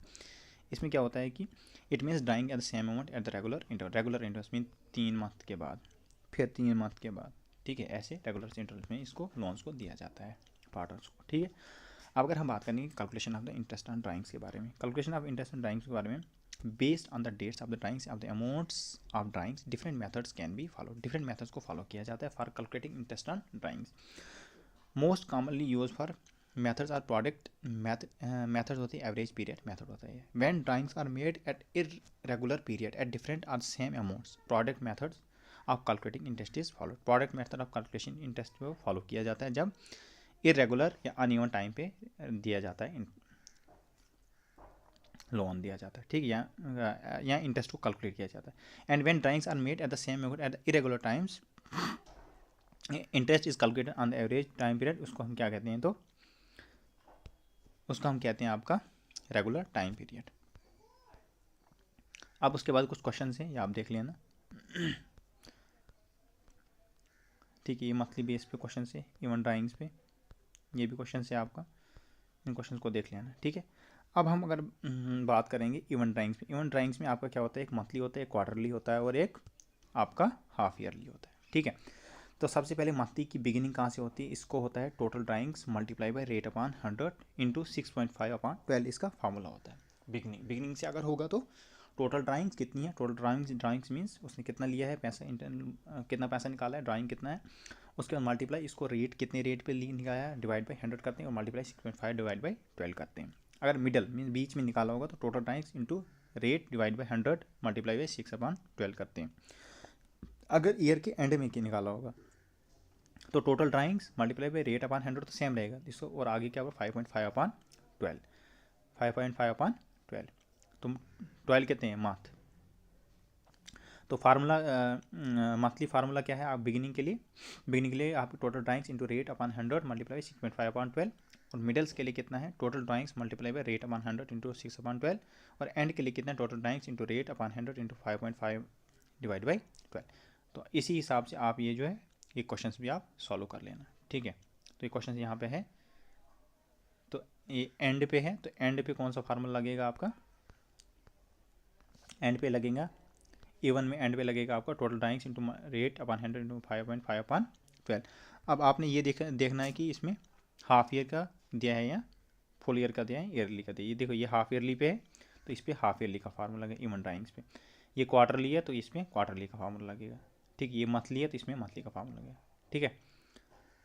A: इसमें क्या होता है कि it means drawing eight the same amount at the regular interval. Regular interval mean 3 month के बाद, फिर 3 मंथ के बाद, ठीक है। ऐसे रेगुलर इंटरवल में इसको लोन्स को दिया जाता है पार्टनर्स को, ठीक है। अब अगर हम बात करेंगे calculation of the interest on drawings के बारे में, calculation of interest on drawings के बारे में, based on the dates of the drawings of the amounts of drawings different methods can be follow. Different methods को फॉलो किया जाता है for calculating interest on drawings. Most commonly use for methods are product methods होती है, average period method होता है। When drawings are made eight irregular period at different or same amounts, product methods of calculating interest is follow. Product method of calculation interest को follow किया जाता है जब irregular या अनइवन टाइम पे दिया जाता है, लोन दिया जाता है, ठीक है, या इंटरेस्ट को कैलकुलेट किया जाता है। And when drawings are made at the same amount at the irregular times interest is calculated on the average time period. उसको हम क्या कहते हैं? तो उसको हम कहते हैं आपका रेगुलर टाइम पीरियड। अब उसके बाद कुछ क्वेश्चन हैं, ये आप देख लेना, ठीक है। ये मंथली बेस पे क्वेश्चन है, इवन ड्राइंग्स पे ये भी क्वेश्चन है आपका, इन क्वेश्चन को देख लेना, ठीक है। अब हम अगर बात करेंगे इवन ड्राइंग्स में, इवन ड्राइंग्स में आपका क्या होता है? एक मंथली होता है, एक क्वार्टरली होता है और एक आपका हाफ ईयरली होता है, ठीक है। तो सबसे पहले मंथली की बिगिनिंग कहाँ से होती है? इसको होता है total drawings multiply by rate upon 100 into 6.5 upon 12, इसका फार्मूला होता है। बिगिनिंग से अगर होगा तो टोटल ड्राइंग्स कितनी है, टोटल ड्राइंग्स मीन्स उसने कितना लिया है पैसा, कितना पैसा निकाला है, ड्राइंग कितना है, उसके बाद मल्टीप्लाई, इसको रेट कितने रेट पे निकाला है डिवाइड बाई 100 करते हैं और मल्टीप्लाई 6.5 डिवाइड बाई 12 करते हैं। अगर मिडल मीन बीच में निकाला होगा तो total drawings into rate divide by 100 multiply by 6/12 करते हैं। अगर ईयर के एंड में निकाला होगा तो total drawings multiply by rate upon 100 तो सेम रहेगा इसको, और आगे क्या होगा 5.5/12, 5.5/12, तो 12 कितने हैं? मंथ। तो फार्मूला मंथली फार्मूला क्या है आप बिगिनिंग के लिए आप total drawings into rate upon 100 multiply 6.5/12, और मिडल्स के लिए कितना है? Total drawings multiply by rate upon 100 into 6/12, और एंड के लिए कितना? Total drawings into rate upon 100 into 5.5 divide by 12। तो इसी हिसाब से आप ये जो है ये क्वेश्चंस भी आप सॉल्व कर लेना, ठीक है। तो ये क्वेश्चन यहाँ पे है, तो ये एंड पे है, तो एंड पे कौन सा फार्मूला लगेगा आपका? एंड पे लगेगा इवन में एंड पे लगेगा आपका total drawings into rate upon 100 into 5.5/12। अब आपने ये देखना है कि इसमें हाफ ईयर का दिया है या फुल ईयर का दिया है, ईयरली का दिया है। ये देखो ये हाफ ईयरली पे है तो इस पर हाफ ईयरली का फार्मूला लगेगा इवन ड्राइंग्स पे। ये क्वार्टरली है तो इसमें क्वार्टरली का फार्मूला लगेगा, ठीक है। ये मंथली है तो इसमें मंथली का फार्मूला लगेगा, ठीक है।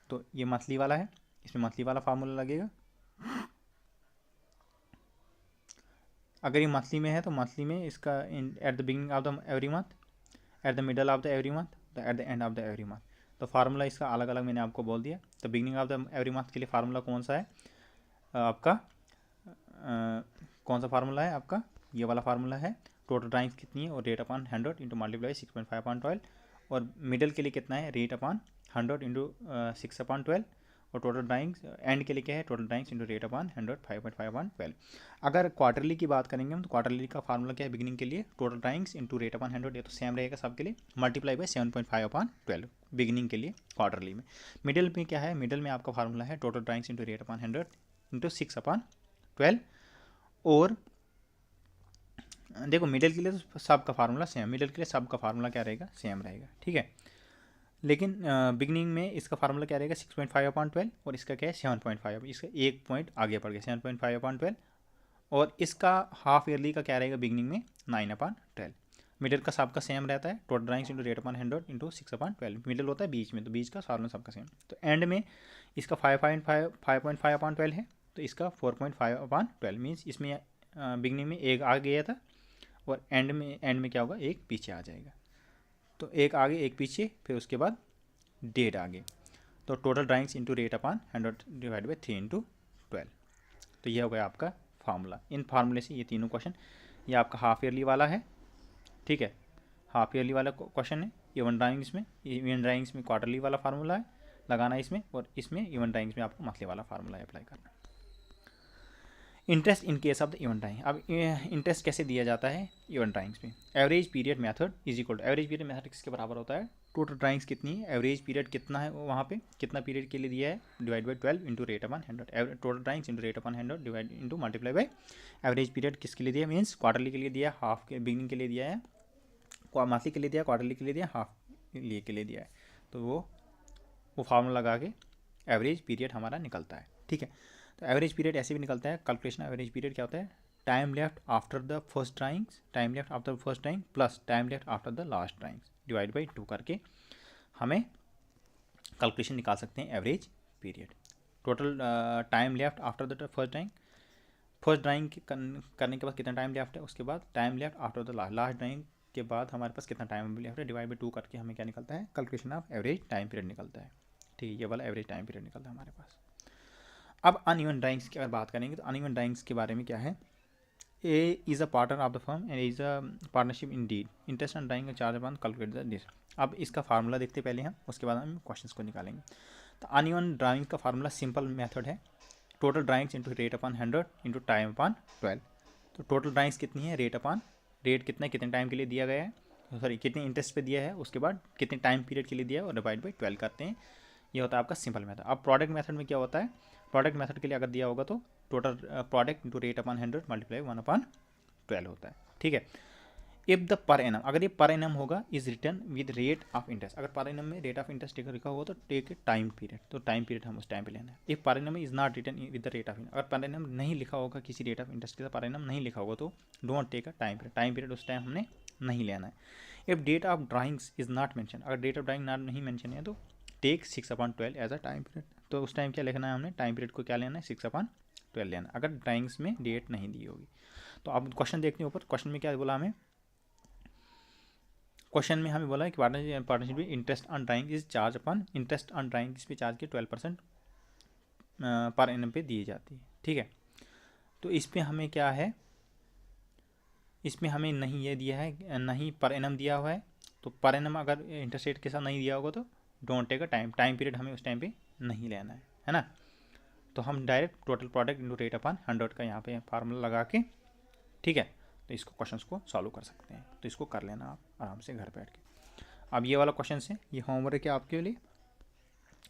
A: तो ये मंथली वाला है, इसमें मंथली वाला फार्मूला लगेगा। अगर ये मंथली में है तो मंथली में इसका at the beginning of the every month, at the middle of the every month, at the end of the every month. तो फार्मूला इसका अलग अलग मैंने आपको बोल दिया। तो beginning of the every month के लिए फार्मूला कौन सा है आपका? कौन सा फार्मूला है आपका? ये वाला फार्मूला है। टोटल ड्राइंग्स कितनी है और रेट अपॉन 100 इंटू मल्टीप्लाई 6.5/12, और मिडल के लिए कितना है, रेट अपॉन 100 इंटू 6/12, और टोटल ड्राइंग्स एंड के लिए क्या है, total drawings into rate upon 100 5.5/12। अगर क्वार्टरली की बात करेंगे हम तो क्वार्टरली का फार्मूला क्या है, बिगिनिंग के लिए total drawings into rate upon 100, ये तो सेम रहेगा सबके लिए, मल्टीप्लाई बाय 7.5/12 बिगिनिंग के लिए क्वार्टरली में। मिडिल में क्या है, मिडिल में आपका फार्मूला है total drawings into rate upon 100 into 6/12। और देखो मिडिल के लिए तो सब का फार्मूला सेम, मिडिल के लिए सब का फार्मूला क्या रहेगा, सेम रहेगा, ठीक है। लेकिन बिगनिंग में इसका फार्मूला क्या रहेगा, 6.5/12, और इसका क्या है 7.5, इसका एक पॉइंट आगे पड़ गया 7.5/12, और इसका हाफ ईयरली का क्या रहेगा बिगनिंग में 9/12। मिडिल का सबका सेम रहता है, total drawings into rate upon 100 into 6/12, middle होता है बीच में, तो बीच का फार्मूला सबका सेम। तो एंड में इसका 5.5/12 है, तो इसका 4.5/12 मीन्स इसमें बिगनिंग में एक आगे गया था, और एंड में क्या होगा, एक पीछे आ जाएगा। तो एक आगे एक पीछे, फिर उसके बाद डेट आगे, तो total drawings into rate upon 100 divide by 3 into 12। तो ये हो गया आपका फार्मूला। इन फार्मूले से ये तीनों क्वेश्चन, ये आपका हाफ ईयरली वाला है, ठीक है, हाफ ईयरली वाला क्वेश्चन है। इवन ड्राइंग्स में क्वार्टरली वाला फार्मूला है लगाना इसमें, और इसमें इवन ड्राइंग्स में आपको मंथली वाला फार्मूला अप्लाई करना है। Interest in case of the even drawing, अब इंटरेस्ट कैसे दिया जाता है इवन ड्राइंग्स में, average period method is equal to, average period method किसके बराबर होता है, टोटल ड्राइंग्स कितनी है, एवरेज पीरियड कितना है वहाँ पे, कितना पीरियड के लिए दिया है, divide by 12 into rate upon 100, total drawings into rate upon 100 divide into multiply by average period किसके लिए दिया, मीन्स क्वार्टरली के लिए दिया, हाफ के बिगिनिंग के लिए दिया है, मंथली के लिए दिया, क्वार्टरली के लिए दिया, हाफ के लिए दिया है। तो वो फार्मूला लगा के एवरेज पीरियड हमारा निकलता है, ठीक है। तो एवरेज पीरियड ऐसे भी निकलता है, कैलकुलेशन एवरेज पीरियड क्या होता है, time left after the first drawings, time left after the first drawing plus time left after the last drawings divide by 2 करके हमें कैलकुलेशन निकाल सकते हैं average period. Total time left after the first drawing करने के बाद कितना time left है, उसके बाद time left after the last drawing के बाद हमारे पास कितना टाइम लेफ्ट है, डिवाइड बाई 2 करके हमें क्या निकलता है, calculation of average time period निकलता है, ठीक है। ये वाला एवरेज टाइम पीरियड निकलता है हमारे पास। अब अनइवन ड्राइंग्स की अगर बात करेंगे तो अनइवन ड्राइंग्स के बारे में क्या है, A is a partner of the firm and is a partnership in deed, interest on drawing charge upon calculate the this. अब इसका फार्मूला देखते पहले हम, उसके बाद हम क्वेश्चंस को निकालेंगे। तो अनइवन ड्राइंग का फार्मूला सिंपल मेथड है, total drawings into rate upon 100 into time upon 12। तो टोटल ड्राइंग्स कितनी है, रेट अपॉन रेट कितना, कितने टाइम के लिए दिया गया है, सॉरी कितने इंटरेस्ट पे दिया है, उसके बाद कितने टाइम पीरियड के लिए दिया है, और डिवाइड बाई 12 करते हैं। ये होता है आपका सिंपल मेथड। अब प्रोडक्ट मेथड में क्या होता है, प्रोडक्ट मेथड के लिए अगर दिया होगा तो total product into rate upon 100 multiply 1/12 होता है, ठीक है। इफ द पर एनम, अगर ये पर एनम होगा is return with rate of interest, अगर पर एनम में रेट ऑफ इंटरेस्ट लिखा होगा तो टेक ए टाइम पीरियड, तो टाइम पीरियड हम उस टाइम पे लेना है। If per annum is not return with the rate of interest, अगर पर एनम नहीं लिखा होगा किसी रेट ऑफ इंटरेस्ट के साथ, पर एनम नहीं लिखा होगा तो don't take a time period, time period उस टाइम हमने नहीं लेना है। If date of drawings is not mention, अगर डेट ऑफ ड्राइंग नॉट नहीं मैंशन है तो take 6/12 as a time period, तो उस टाइम क्या लिखना है हमने, टाइम पीरियड को क्या लेना है 6/12 लेना, अगर ड्राइंग्स में डेट नहीं दी होगी। तो अब क्वेश्चन देखते हैं ऊपर, क्वेश्चन में क्या बोला हमें, क्वेश्चन में हमें बोला है कि पार्टनरशिप में interest on drawing is charge upon, interest on drawing इस पे चार्ज के 12% पर एनम पे दी जाती है, ठीक है। तो इस पर हमें क्या है, इसमें हमें नहीं ये दिया है, नहीं पर एनम दिया हुआ है, तो पर एनम अगर इंटरेस्ट रेट के साथ नहीं दिया होगा तो don't take a time period हमें उस टाइम पे नहीं लेना है ना। तो हम direct total product into rate upon 100 का यहाँ पे फार्मूला लगा के, ठीक है, तो इसको क्वेश्चंस को सॉल्व कर सकते हैं। तो इसको कर लेना आप आराम से घर बैठ के। अब ये वाला क्वेश्चन है, ये होमवर्क है आपके लिए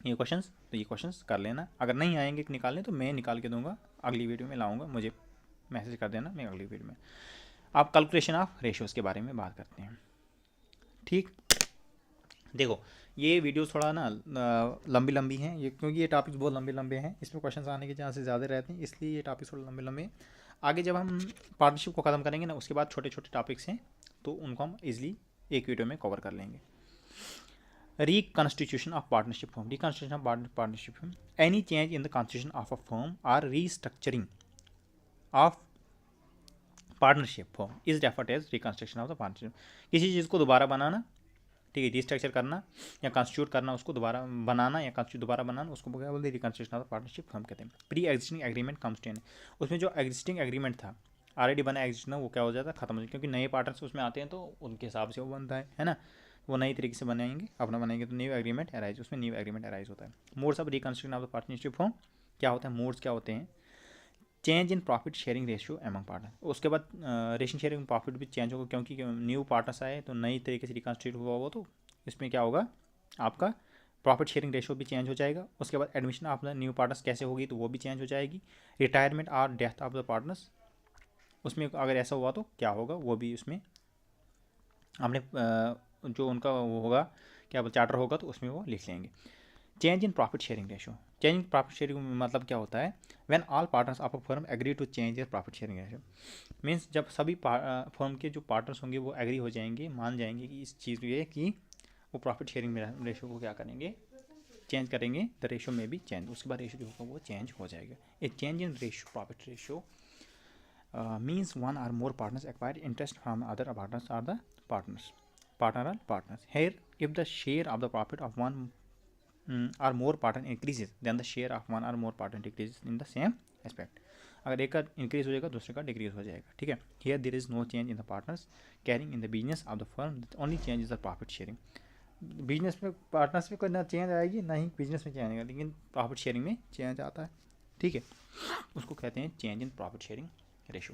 A: ये क्वेश्चंस, तो ये क्वेश्चंस कर लेना। अगर नहीं आएंगे निकालने तो मैं निकाल के दूंगा, अगली वीडियो में लाऊंगा, मुझे मैसेज कर देना, मैं अगली वीडियो में। आप कैलकुलेशन ऑफ रेशियोज के बारे में बात करते हैं, ठीक। देखो ये वीडियो थोड़ा ना लंबी हैं ये, क्योंकि ये टॉपिक्स बहुत लंबे हैं, इसमें क्वेश्चंस आने के चांसेस ज़्यादा रहते हैं, इसलिए ये टॉपिक्स थोड़े लंबे हैं। आगे जब हम पार्टनरशिप को ख़त्म करेंगे ना, उसके बाद छोटे छोटे टॉपिक्स हैं, तो उनको हम ईजिली एक वीडियो में कवर कर लेंगे। Reconstitution of partnership firm, reconstitution of partnership firm, any change in the constitution of a firm or restructuring of partnership firm is referred as reconstruction of the partnership. किसी चीज़ को दोबारा बनाना, ठीक है, रीस्ट्रक्चर करना या कॉन्स्टिट्यूट करना, उसको दोबारा बनाना या कॉन्स्टिट्यूट दोबारा बनाना, उसको क्या बोलते हैं, रिकॉन्स्ट्रक्शन ऑफ पार्टनरशिप फर्म कहते हैं। Pre existing agreement comes to end, उसमें जो एग्जिस्टिंग एग्रीमेंट था ऑलरेडी बना एग्जिस्टिंग वो क्या हो जाता है, खत्म हो जाता है, क्योंकि नए पार्टनर्स उसमें आते हैं तो उनके हिसाब से वो बनता है ना। वो नई तरीके से बनाएंगे, अपना बनाएंगे तो न्यू एग्रीमेंट अराइज, उसमें न्यू एग्रीमेंट अराइज होता है। Modes of reconstruction of the partnership form क्या होता है, मोड्स क्या होते हैं, change in profit sharing ratio among partner, उसके बाद रेशन शेयरिंग प्रॉफिट भी चेंज होगा, क्योंकि न्यू पार्टनर्स आए तो नई तरीके से रिकंस्ट्रक्ट हुआ होगा, तो इसमें क्या होगा आपका प्रॉफिट शेयरिंग रेशियो भी चेंज हो जाएगा। उसके बाद admission of the new partners कैसे होगी तो वो भी चेंज हो जाएगी। रिटायरमेंट और डेथ ऑफ द पार्टनर्स, उसमें अगर ऐसा हुआ तो क्या होगा वो भी उसमें हमने जो उनका वो होगा क्या चार्टर होगा तो उसमें वो लिख लेंगे। Change in profit sharing ratio, change in profit sharing मतलब क्या होता है, when all partners of a firm agree to change their profit sharing ratio, means जब सभी फर्म के जो पार्टनर्स होंगे वो एग्री हो जाएंगे, मान जाएंगे कि इस चीज़ ये कि वो प्रॉफिट शेयरिंग रेशियो को क्या करेंगे, चेंज करेंगे, द रेशियो में भी चेंज, उसके बाद रेशियो जो होगा वो चेंज हो जाएगा। A change in ratio profit ratio means one or more partners acquire interest from other partners or the partners. Here, if the share of the profit of one or more partner increases, then the share of one or more partner decreases in the same aspect. अगर एक का increase हो जाएगा दूसरे का decrease हो जाएगा, ठीक है। Here there is no change in the partners carrying in the business of the firm, only change is the profit sharing. Business में पार्टनर्स में कोई ना चेंज आएगी ना ही बिजनेस में चेंज आएगा, लेकिन प्रॉफिट शेयरिंग में चेंज आता है, ठीक है। उसको कहते हैं change in profit sharing ratio.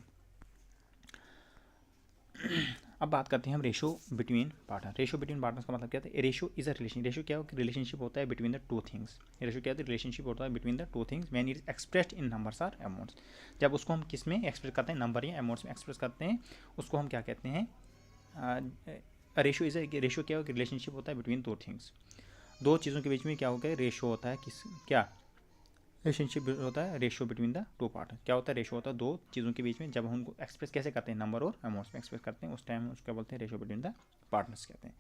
A: अब बात करते हैं हम ratio between partner. Ratio between partners का मतलब क्या है, ratio is a relation, ratio क्या हो कि रिलेशनशिप होता है between the two things. Ratio क्या होता है, रिलेशनशिप होता है between the two things when it is expressed in numbers or amounts. जब उसको हम किस में एक्सप्रेस करते हैं, नंबर या अमाउंट्स में एक्सप्रेस करते हैं, उसको हम क्या कहते हैं, रेशो इज रेशो क्या हो कि रिलेशनशिप होता है बिटवीन दो थिंग्स, दो चीज़ों के बीच में क्या होता है, रेशो होता है किस क्या रिलेशनशिप होता है, ratio between the to partner. क्या होता है, रेशियो होता है दो चीज़ों के बीच में, जब हम उनको एक्सप्रेस कैसे करते हैं, नंबर और अमाउंट्स में एक्सप्रेस करते हैं, उस टाइम उसका बोलते हैं रेशियो बिटवीन द पार्टनर्स कहते हैं।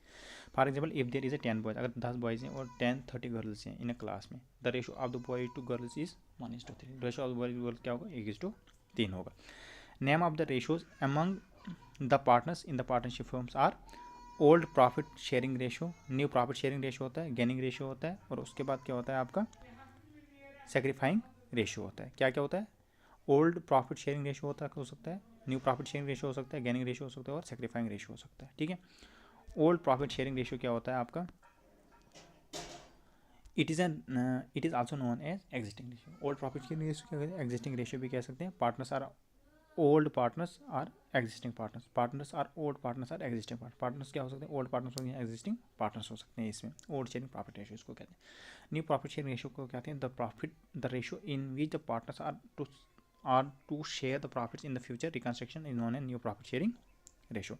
A: For example if there is a 10 boys, अगर 10 बॉयज हैं और 30 गर्ल्स हैं इन अ क्लास में, the ratio of the boy to girls is 1:3, ratio of the boys girls क्या होगा 1:3 होगा। Name of the ratios among the partners in the partnership firms are old profit sharing ratio, new profit sharing ratio होता है, gaining ratio होता है, और उसके बाद क्या होता है आपका सेक्रीफाइंग रेशियो होता है। क्या क्या होता है, ओल्ड प्रॉफिट शेयरिंग रेशियो होता है, हो सकता है, न्यू प्रॉफिट शेयरिंग रेशियो हो सकता है, गेनिंग रेशियो हो सकता है, और सेक्रीफाइंग रेशियो हो सकता है, ठीक है। ओल्ड प्रॉफिट शेयरिंग रेशियो क्या होता है आपका, it is also known as existing ratio. Old profit sharing ratio क्या कहते हैं, एग्जिस्टिंग रेशियो भी कह सकते हैं। Partners are old partners are existing partners, partners are old partners are existing partners क्या हो सकते हैं, ओल्ड पार्टनर्स हो गए, एग्जिस्टिंग पार्टनर्स हो सकते हैं। इसमें ओल्ड शेयरिंग प्रॉफिट रेशियो इसको कहते हैं। न्यू प्रॉफिट शेयरिंग रेशियो को कहते हैं the ratio in which the partners are to share the profits in the future reconstruction is known as new profit sharing ratio.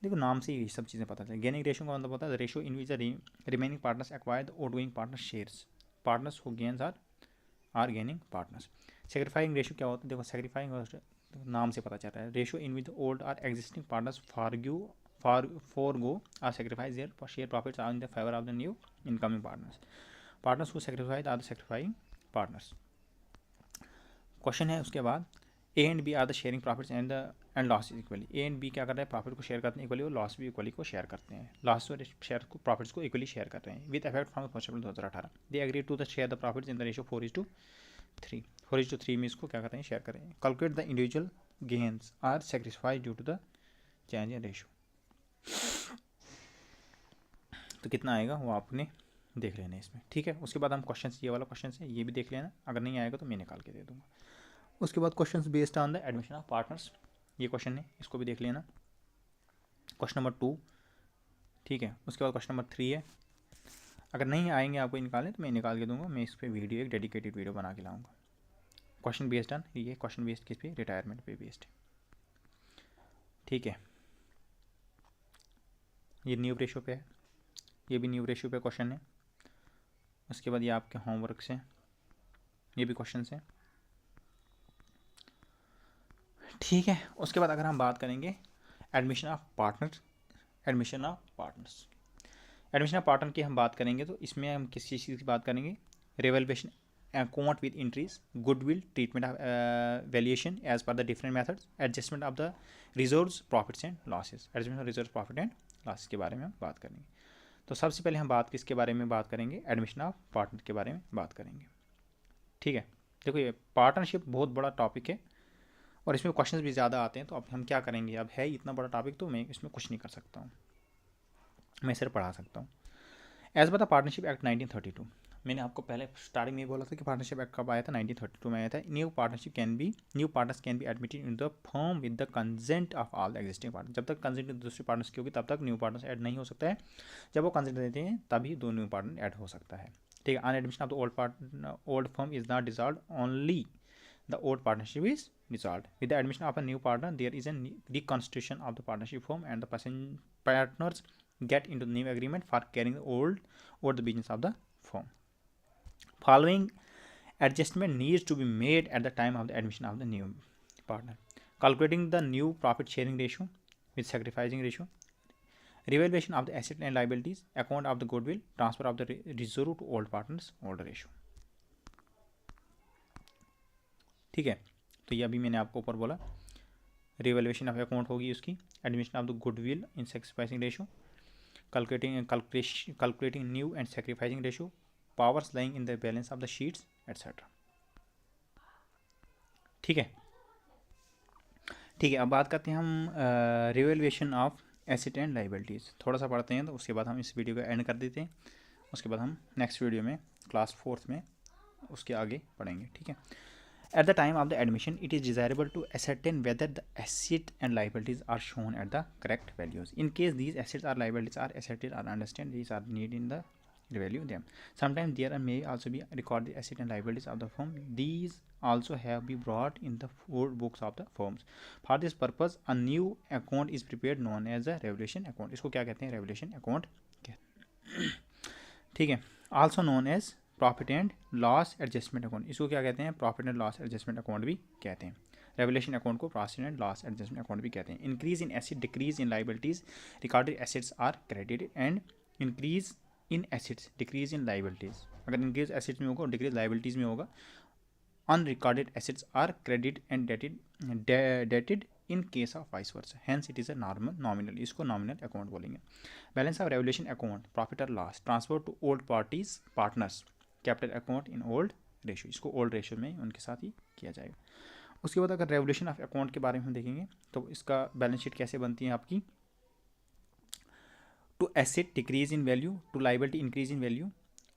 A: देखो नाम से ये सब चीज़ें पता चले। गेनिंग रेशियो का मतलब होता है the ratio in which the remaining partners acquire the outgoing partner shares, partners who gains are gaining partners. Sacrificing ratio क्या होता है, देखो सेक्रीफाइंग नाम से पता चलता है, ratio in which old are existing partners forgo or sacrifice their share profits in the favor of the new incoming partners. Partners who sacrifice are the sacrificing partners. Question है उसके बाद, A and B are the sharing profits and loss equally. A and B क्या कर रहे हैं, profit को share करते हैं इक्वली, और लॉस भी इक्वली को शेयर करते हैं, लॉस और शेयर को प्रॉफिट्स को इक्वली शेयर कर रहे हैं with effect from 1 April 2018। They agree to the share the profits in the ratio 4:3, 4:3 में इसको क्या कर रहे हैं, शेयर करें। Calculate the individual gains are sacrifice due to the change in ratio. तो कितना आएगा वो आपने देख लेना है इसमें, ठीक है। उसके बाद हम क्वेश्चन, ये वाला क्वेश्चन है ये भी देख लेना, अगर नहीं आएगा तो मैं निकाल के दे दूँगा। उसके बाद questions based on the admission of partners, ये क्वेश्चन है, इसको भी देख लेना। क्वेश्चन नंबर 2, ठीक है। उसके बाद क्वेश्चन नंबर 3 है, अगर नहीं आएंगे आपको निकालें तो मैं निकाल के दूंगा, मैं इस पर वीडियो एक डेडिकेटेड वीडियो बना के लाऊंगा। क्वेश्चन बेस्ड ऑन, ये क्वेश्चन बेस्ड किस पे, रिटायरमेंट पे बेस्ड, ठीक है। ये न्यू रेशियो पे है, ये भी न्यू रेशियो पे क्वेश्चन है। उसके बाद ये आपके होमवर्क से, ये भी क्वेश्चन है, ठीक है। उसके बाद अगर हम बात करेंगे admission of partners, admission of partners, admission of partner की हम बात करेंगे तो इसमें हम किस चीज़ की बात करेंगे, revaluation account with entries, goodwill, treatment of valuation as per the different methods, adjustment of the reserves profits and losses, adjustment of reserve profit and losses के बारे में हम बात करेंगे। तो सबसे पहले हम बात किसके बारे में बात करेंगे, एडमिशन ऑफ पार्टनर के बारे में बात करेंगे, ठीक है। देखो ये पार्टनरशिप बहुत बड़ा टॉपिक है और इसमें क्वेश्चंस भी ज़्यादा आते हैं, तो अब हम क्या करेंगे, अब है इतना बड़ा टॉपिक तो मैं इसमें कुछ नहीं कर सकता हूँ। मैं सिर्फ पढ़ा सकता हूँ। As per the partnership Act 1932, मैंने आपको पहले स्टार्टिंग में बोला था कि पार्टनरशिप एक्ट कब आया था, 1932 में आया था। New partners can be admitted in the firm with the consent of all the existing partner. जब तक कंसेंट दूसरे पार्टनर्स की होगी तब तक न्यू पार्टनर्स ऐड नहीं हो सकता है। जब वो कंसेंट देते हैं तभी दो न्यू पार्टनर ऐड हो सकता है। ठीक है। On admission of the old firm is not dissolved, only the old partnership is dissolved. With the admission of a new partner, there is a reconstitution of the partnership firm, and the partners get into the new agreement for carrying the old or the business of the firm. Following adjustment needs to be made at the time of the admission of the new partner. Calculating the new profit sharing ratio with sacrificing ratio, revaluation of the asset and liabilities, account of the goodwill, transfer of the reserve to old partners, old ratio. ठीक है। तो ये अभी मैंने आपको ऊपर बोला, revaluation of account होगी उसकी, admission of the goodwill in sacrificing ratio, calculating new and sacrificing ratio, powers lying in the balance of the sheets etcetera. ठीक है। ठीक है, अब बात करते हैं हम revaluation of asset and liabilities. थोड़ा सा पढ़ते हैं तो उसके बाद हम इस वीडियो को एंड कर देते हैं। उसके बाद हम नेक्स्ट वीडियो में क्लास 4th में उसके आगे पढ़ेंगे। ठीक है। At the time of the admission, it is desirable to ascertain whether the assets and liabilities are shown at the correct values. In case these assets or liabilities are asserted or understand, these are needed in the revalue them. Sometimes there may also be record the assets and liabilities of the firm. These also have been brought in the books of the firms. For this purpose, a new account is prepared known as a revaluation account. इसको क्या कहते हैं? revaluation account ठीक है। Also known as profit and loss adjustment account, इसको क्या कहते हैं? Profit and loss adjustment account भी कहते हैं। रेवल्यूशन अकाउंट को profit and loss adjustment account भी कहते हैं। Increase in asset, decrease in liabilities, recorded assets are credited, and increase in assets, decrease in liabilities. अगर इंक्रीज एसेट्स में होगा और डिक्रीज लाइबिलिटीज में होगा, unrecorded assets are credit and डेटेड in case of vice versa, hence it is a nominal, इसको nominal account बोलेंगे। Balance of revaluation account, profit और loss, transfer to old parties partners, capital account in old ratio, इसको old ratio में उनके साथ ही किया जाएगा। उसके बाद अगर रेवल्यूशन ऑफ अकाउंट के बारे में हम देखेंगे तो इसका बैलेंस शीट कैसे बनती है आपकी? To asset decrease in value, to liability increase in value,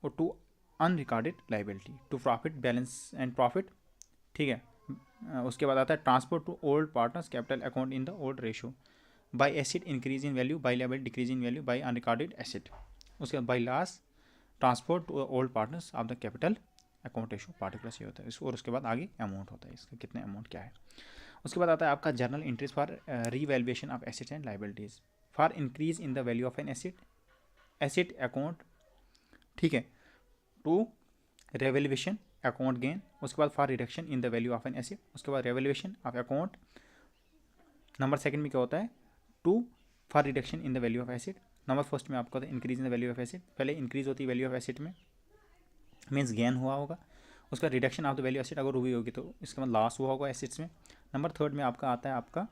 A: और to unrecorded liability, to profit balance and profit. ठीक है। उसके बाद आता है transfer to old partners capital account in the old ratio, by asset increase in value, by liability decrease in value, by unrecorded asset. उसके बाद by loss transfer to old partners of the capital account ratio, particular से होता है इसको, और उसके बाद आगे अमाउंट होता है इसका, कितने अमाउंट क्या है। उसके बाद आता है आपका journal entries for revaluation of assets and liabilities, for increase in the value of an asset account, ठीक है, टू रेवैल्यूएशन अकाउंट गेन। उसके बाद for reduction in the value of an asset. उसके बाद revaluation of account number second में क्या होता है? To for reduction in the value of asset. Number first में आपका होता है increase in the value of asset, पहले इंक्रीज होती है वैल्यू ऑफ एसेट में, मीन्स गेन हुआ होगा। उसका reduction of the value asset अगर हुई होगी तो इसका मतलब लॉस हुआ होगा एसेट्स में। नंबर थर्ड में आपका आता है आपका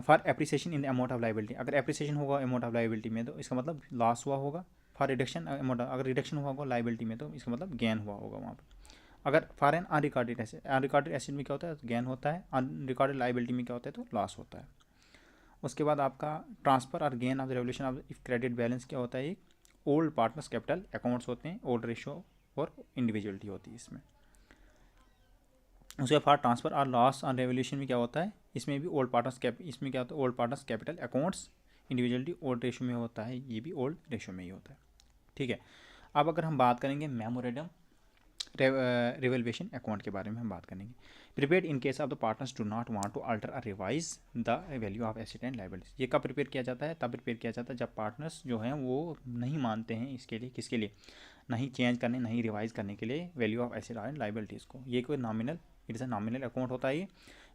A: for appreciation in the amount of liability, अगर एप्रिसिएशन होगा अमाउंट ऑफ लाइबिलिटी में तो इसका मतलब लॉस हुआ होगा। फॉर रिडक्शन अमाउंट, अगर रिडक्शन हुआ होगा लाइबिलिटी में तो इसका मतलब गेन हुआ होगा वहाँ पर। अगर फॉर एन अनरिकॉर्डेड एसेट में क्या होता है? गेन होता है। अनरिकॉर्डेड लाइबिलिटी में क्या होता है? तो लॉस होता है। उसके बाद आपका ट्रांसफर और gain of the revolution of if credit balance क्या होता है? एक ओल्ड पार्टनर्स कैपिटल अकाउंट्स होते हैं, ओल्ड रेशियो और इंडिविजुअलिटी होती है इसमें। उसके बाद ट्रांसफर और लॉस ऑन रेवल्यूशन में क्या होता है? इसमें भी ओल्ड पार्टनर्स इसमें क्या होता है? Old partners capital accounts, individuality old ratio में होता है, ये भी ओल्ड रेशियो में ही होता है। ठीक है। अब अगर हम बात करेंगे मेमोरेंडम रिवैल्यूएशन अकाउंट के बारे में हम बात करेंगे। Prepared in case of the partners do not want to alter और revise the value of asset and liabilities. ये कब प्रिपेयर किया जाता है? तब प्रिपेयर किया जाता है जब पार्टनर्स जो हैं वो नहीं मानते हैं इसके लिए, किसके लिए? नहीं चेंज करने, नहीं रिवाइज करने के लिए value of asset and liabilities को। ये कोई nominal, it is a nominal account होता है ये।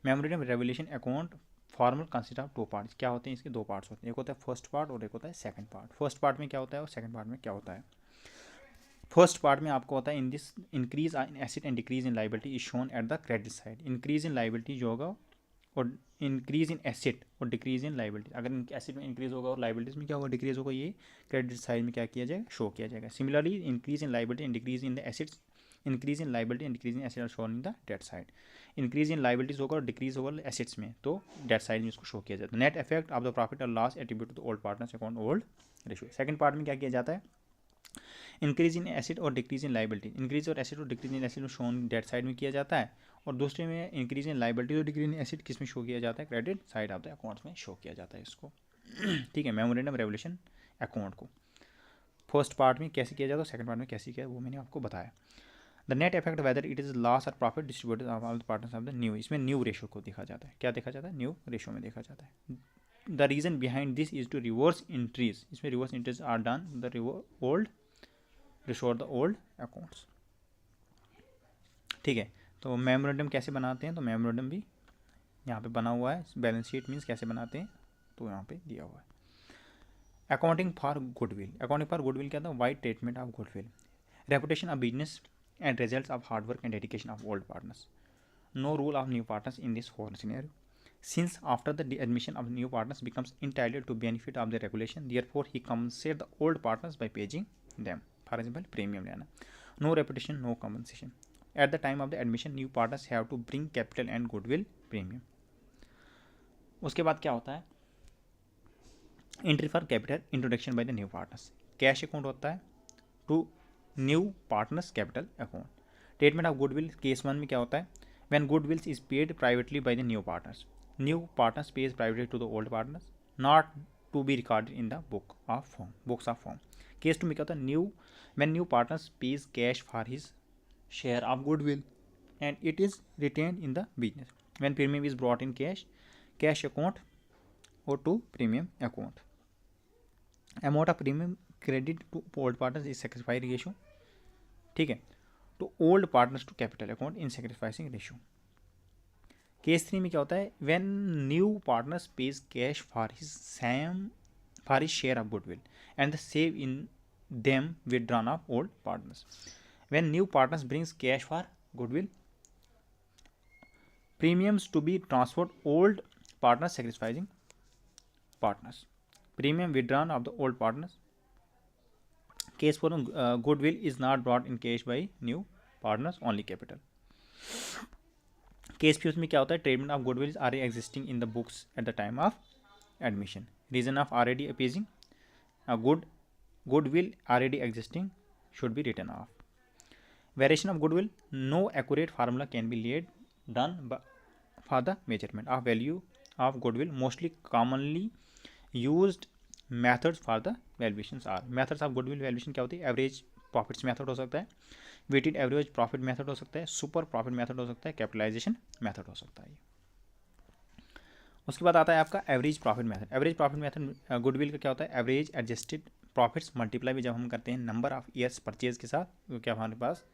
A: Memorandum revaluation account formal consist of 2 parts. क्या होते हैं इसके? 2 पार्ट्स होते हैं, एक होता है फर्स्ट पार्ट और एक होता है सेकंड पार्ट। फर्स्ट पार्ट में क्या होता है और सेकंड पार्ट में क्या होता है? फर्स्ट पार्ट में आपको होता है in this increase in asset and decrease in liability is shown at the credit side. Increase in liability जो होगा और इंक्रीज इन एसेट और डिक्रीज इन लाइबिलिटी, अगर एसेट में इंक्रीज होगा और लाइबिलिटीज में क्या होगा? डिक्रीज होगा, ये क्रेडिट साइड में क्या किया जाएगा? शो किया जाएगा। Similarly increase in liability and decrease in the assets increase in liability and decrease in asset are shown in the डेट साइड। इंक्रीज इन लाइबिलिटीज होगा और डिक्रीज होगा एसेट्स में, तो डेट साइड में इसको शो किया जाता है। Net effect of the profit और loss attribute to the old partners account old ratio. Second part में क्या किया जाता है, इंक्रीज इन एसेट और डिक्रीज इन लाइबिलिटी, इंक्रीज और एसेट और डिक्रीज इन एसेट शोन डेट साइड में किया जाता है, और दूसरे में इंक्रीज इन लाइबिलिटी और डिक्रीज इन एसेट किस में शो किया जाता है, credit side of the accounts में शो किया जाता है इसको। ठीक है, मेमोरेंडम रेवोल्यूशन अकाउंट को फर्स्ट पार्ट में कैसे किया जाता है, सेकंड पार्ट में कैसे किया वो मैंने आपको बताया। The net effect whether it is loss और profit distributed all the partners of the new, इसमें न्यू रेशियो को देखा जाता है, क्या देखा जाता है, न्यू रेशियो में देखा जाता है। The reason behind this is to reverse entries, इसमें reverse entries are done the old restore the old accounts. ठीक है, तो मेमोरेंडम कैसे बनाते हैं, तो मेमोरेंडम भी यहाँ पे बना हुआ है, बैलेंस शीट मीन्स कैसे बनाते हैं तो यहाँ पे दिया हुआ है। Accounting for goodwill, accounting for goodwill क्या था, wide treatment of goodwill, reputation of business and results of hard work and dedication of old partners. No rule of new partners in this whole scenario. Since after the admission of new partners becomes entitled to benefit of the regulation, therefore he compensates the old partners by paying them. For example, premium लेना. No reputation, no compensation. At the time of the admission, new partners have to bring capital and goodwill premium. उसके बाद क्या होता है, entry for capital introduction by the new partners, cash account होता है to new partners capital account. Treatment of goodwill, case 1 में क्या होता है, when goodwill is paid privately by the new partners pays privately to the old partners, not to be recorded in the books of firm. Case 2 में क्या होता है, when new partners pays cash for his share of goodwill and it is retained in the business, when premium is brought in cash account और to premium account. Amount of premium credit to old partners is sacrificed ratio, ठीक है, to old partners to capital account in sacrificing ratio. Case 3 में क्या होता है, when new partners pays cash for his share of goodwill and the same in them withdrawn of old partners, when new partners brings cash for goodwill premiums to be transferred old partners sacrificing partners, premium withdrawn of the old partners. Case for goodwill is not brought in cash by new partners, only capital. Case 5 में क्या होता है, treatment of goodwill is already existing in the books at the time of admission. Reason of already appeasing, a goodwill already existing should be written off. Variation of goodwill, no accurate formula can be done for the measurement of value of goodwill. Mostly commonly used methods for the valuations are, methods of goodwill valuation क्या होती है, average profits method हो सकता है, weighted average profit method हो सकता है, super profit method हो सकता है, कैपिटलाइजेशन मेथड हो सकता है। उसके बाद आता है आपका average profit method. Average profit method goodwill का क्या होता है, एवरेज एडजस्टेड प्रॉफिट्स मल्टीप्लाई भी जब हम करते हैं नंबर ऑफ ईयर्स परचेज के साथ, तो क्या हमारे पास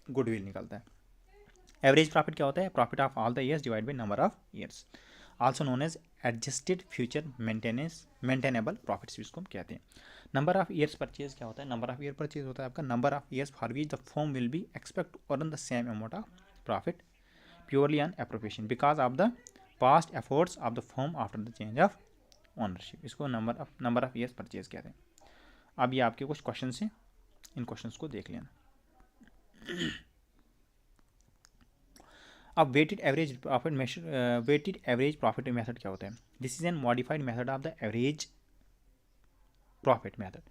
A: गुडविल निकलता है। एवरेज प्रॉफिट क्या होता है, profit of all the years divide by number of years, also known as adjusted future maintainable profits भी इसको हम कहते हैं। नंबर ऑफ ईयर्स परचेज क्या होता है, नंबर ऑफ ईयर परचेज होता है आपका number of years for which the firm will be expect to earn the same amount of profit purely on appropriation because of the past efforts of the firm after the change of ownership, इसको number of years purchase कहते हैं। अब ये आपके कुछ question हैं, इन questions को देख लेना। अब वेटेड एवरेज प्रॉफिट मेथड क्या होता है, this is an modified method of the average profit method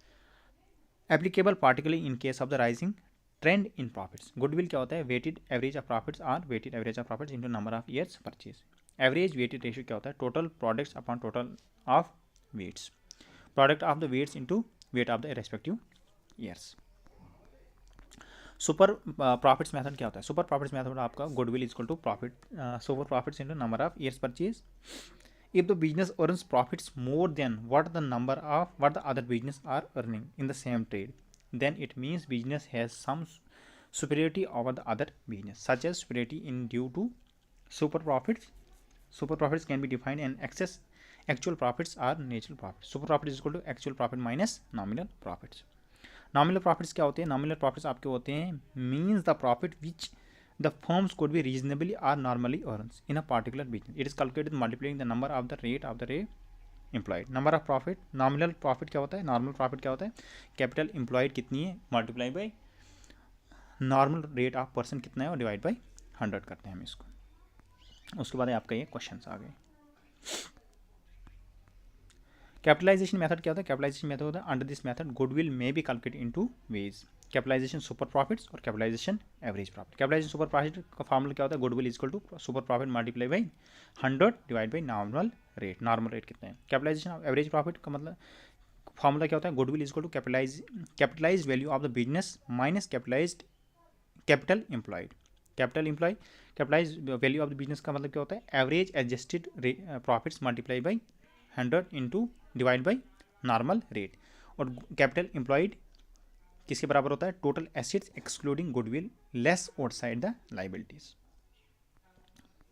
A: applicable particularly in case of the rising trend in profits. Goodwill क्या होता है, weighted average of profits are weighted average of profits into number of years purchase. Average weighted ratio क्या होता है, total products upon total of weights, product of the weights into weight of the respective years. Super profits method क्या होता है, super profits method आपका goodwill equal to profit super profits into number of years purchase. If the business earns profits more than what the other business are earning in the same trade, then it means business has some superiority over the other business, such as superiority in due to super profits. Super profits can be defined as actual profits or natural profits. Super profit is equal to actual profit minus nominal profits. Nominal profits क्या होते हैं, nominal profits आपके होते हैं means the profit which the firms could be reasonably or normally earns in a particular business. It is calculated multiplying the number of the rate employed. Number of profit, nominal profit क्या होता है, normal profit क्या होता है, capital employed कितनी है multiply by normal rate of person कितना है और डिवाइड बाई 100 करते हैं हम इसको। उसके बाद आपका ये क्वेश्चन आ गए। कैपिटलाइजेशन मेथड क्या होता है? कैपिटलाइजेशन मेथड होता है अंडर दिस मेथड गुडविल में be calculated into ways, capitalisation super profits और capitalisation average profit. Capitalisation super profit का फॉर्मूला क्या होता है? Goodwill is equal to super profit multiply by 100 divide by normal rate. Normal rate कितना है? Capitalisation average profit का मतलब formula क्या होता है? Goodwill is equal to capitalize value of the business minus capitalized capital employed. Capitalize value of the business का मतलब क्या होता है? Average adjusted profits multiply by 100 into divide by normal rate. और कैपिटल एम्प्लॉयड किसके बराबर होता है? Total assets excluding goodwill less outside the liabilities.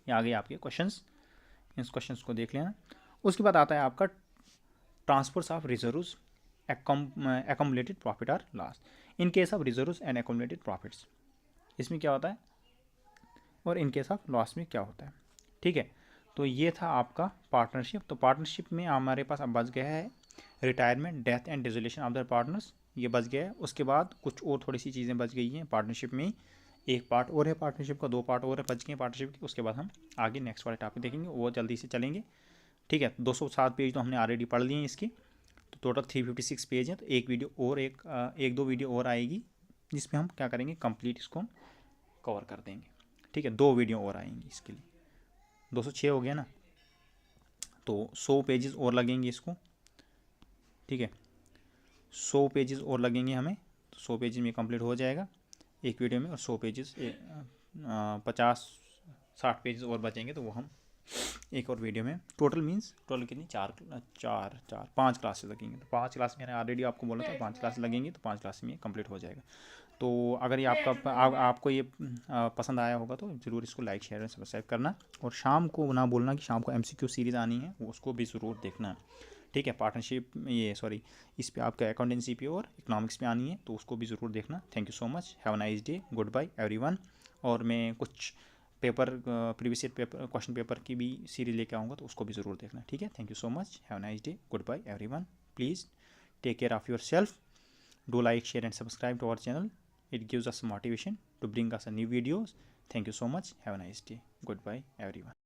A: ये आ गए आपके क्वेश्चंस, इस क्वेश्चंस को देख लेना। उसके बाद आता है आपका transfers of reserves accumulated profit are loss in case of reserves and accumulated profits. इसमें क्या होता है और इन केस ऑफ लॉस में क्या होता है? ठीक है, तो ये था आपका पार्टनरशिप। तो पार्टनरशिप में हमारे पास अब बच गया है retirement, death and dissolution of the partners, ये बच गया है। उसके बाद कुछ और थोड़ी सी चीज़ें बच गई हैं पार्टनरशिप में। एक पार्ट और है पार्टनरशिप का, 2 पार्ट और है बच गए पार्टनरशिप के। उसके बाद हम आगे नेक्स्ट वाले टॉपिक देखेंगे, वो जल्दी से चलेंगे। ठीक है, 207 पेज तो हमने ऑलरेडी पढ़ लिए हैं इसके, तो टोटल 356 पेज हैं। तो एक वीडियो और एक दो वीडियो और आएगी जिसमें हम क्या करेंगे, कंप्लीट इसको हम कवर कर देंगे। ठीक है, 2 वीडियो और आएंगी इसके लिए। 206 हो गया ना, तो 100 पेजेस और लगेंगे इसको। ठीक है, 100 पेजेस और लगेंगे हमें, तो 100 पेजेस में कंप्लीट हो जाएगा एक वीडियो में। और 100 पेजेस 50-60 पेजेस और बचेंगे, तो वो हम एक और वीडियो में टोटल टोटल कितनी 5 क्लासेस लगेंगे। तो 5 क्लास मैंने ऑलरेडी आपको बोला था 5 क्लास लगेंगी, तो 5 क्लास में कंप्लीट हो जाएगा। तो अगर ये आपको ये पसंद आया होगा तो ज़रूर इसको लाइक शेयर और सब्सक्राइब करना। और शाम को ना बोलना कि शाम को MCQ सीरीज़ आनी है, उसको भी ज़रूर देखना। ठीक है, पार्टनरशिप इस पे आपका अकाउंटेंसी पे और इकोनॉमिक्स पे आनी है, तो उसको भी ज़रूर देखना। Thank you so much, have a nice day, good bye everyone. और मैं कुछ paper previous year paper question paper की भी सीरीज लेके आऊँगा, तो उसको भी ज़रूर देखना। ठीक है, thank you so much, have a nice day, good bye everyone. Please take care of your self, do like, share and subscribe to our channel. It gives us motivation to bring us a new videos. Thank you so much, have a nice day, goodbye everyone.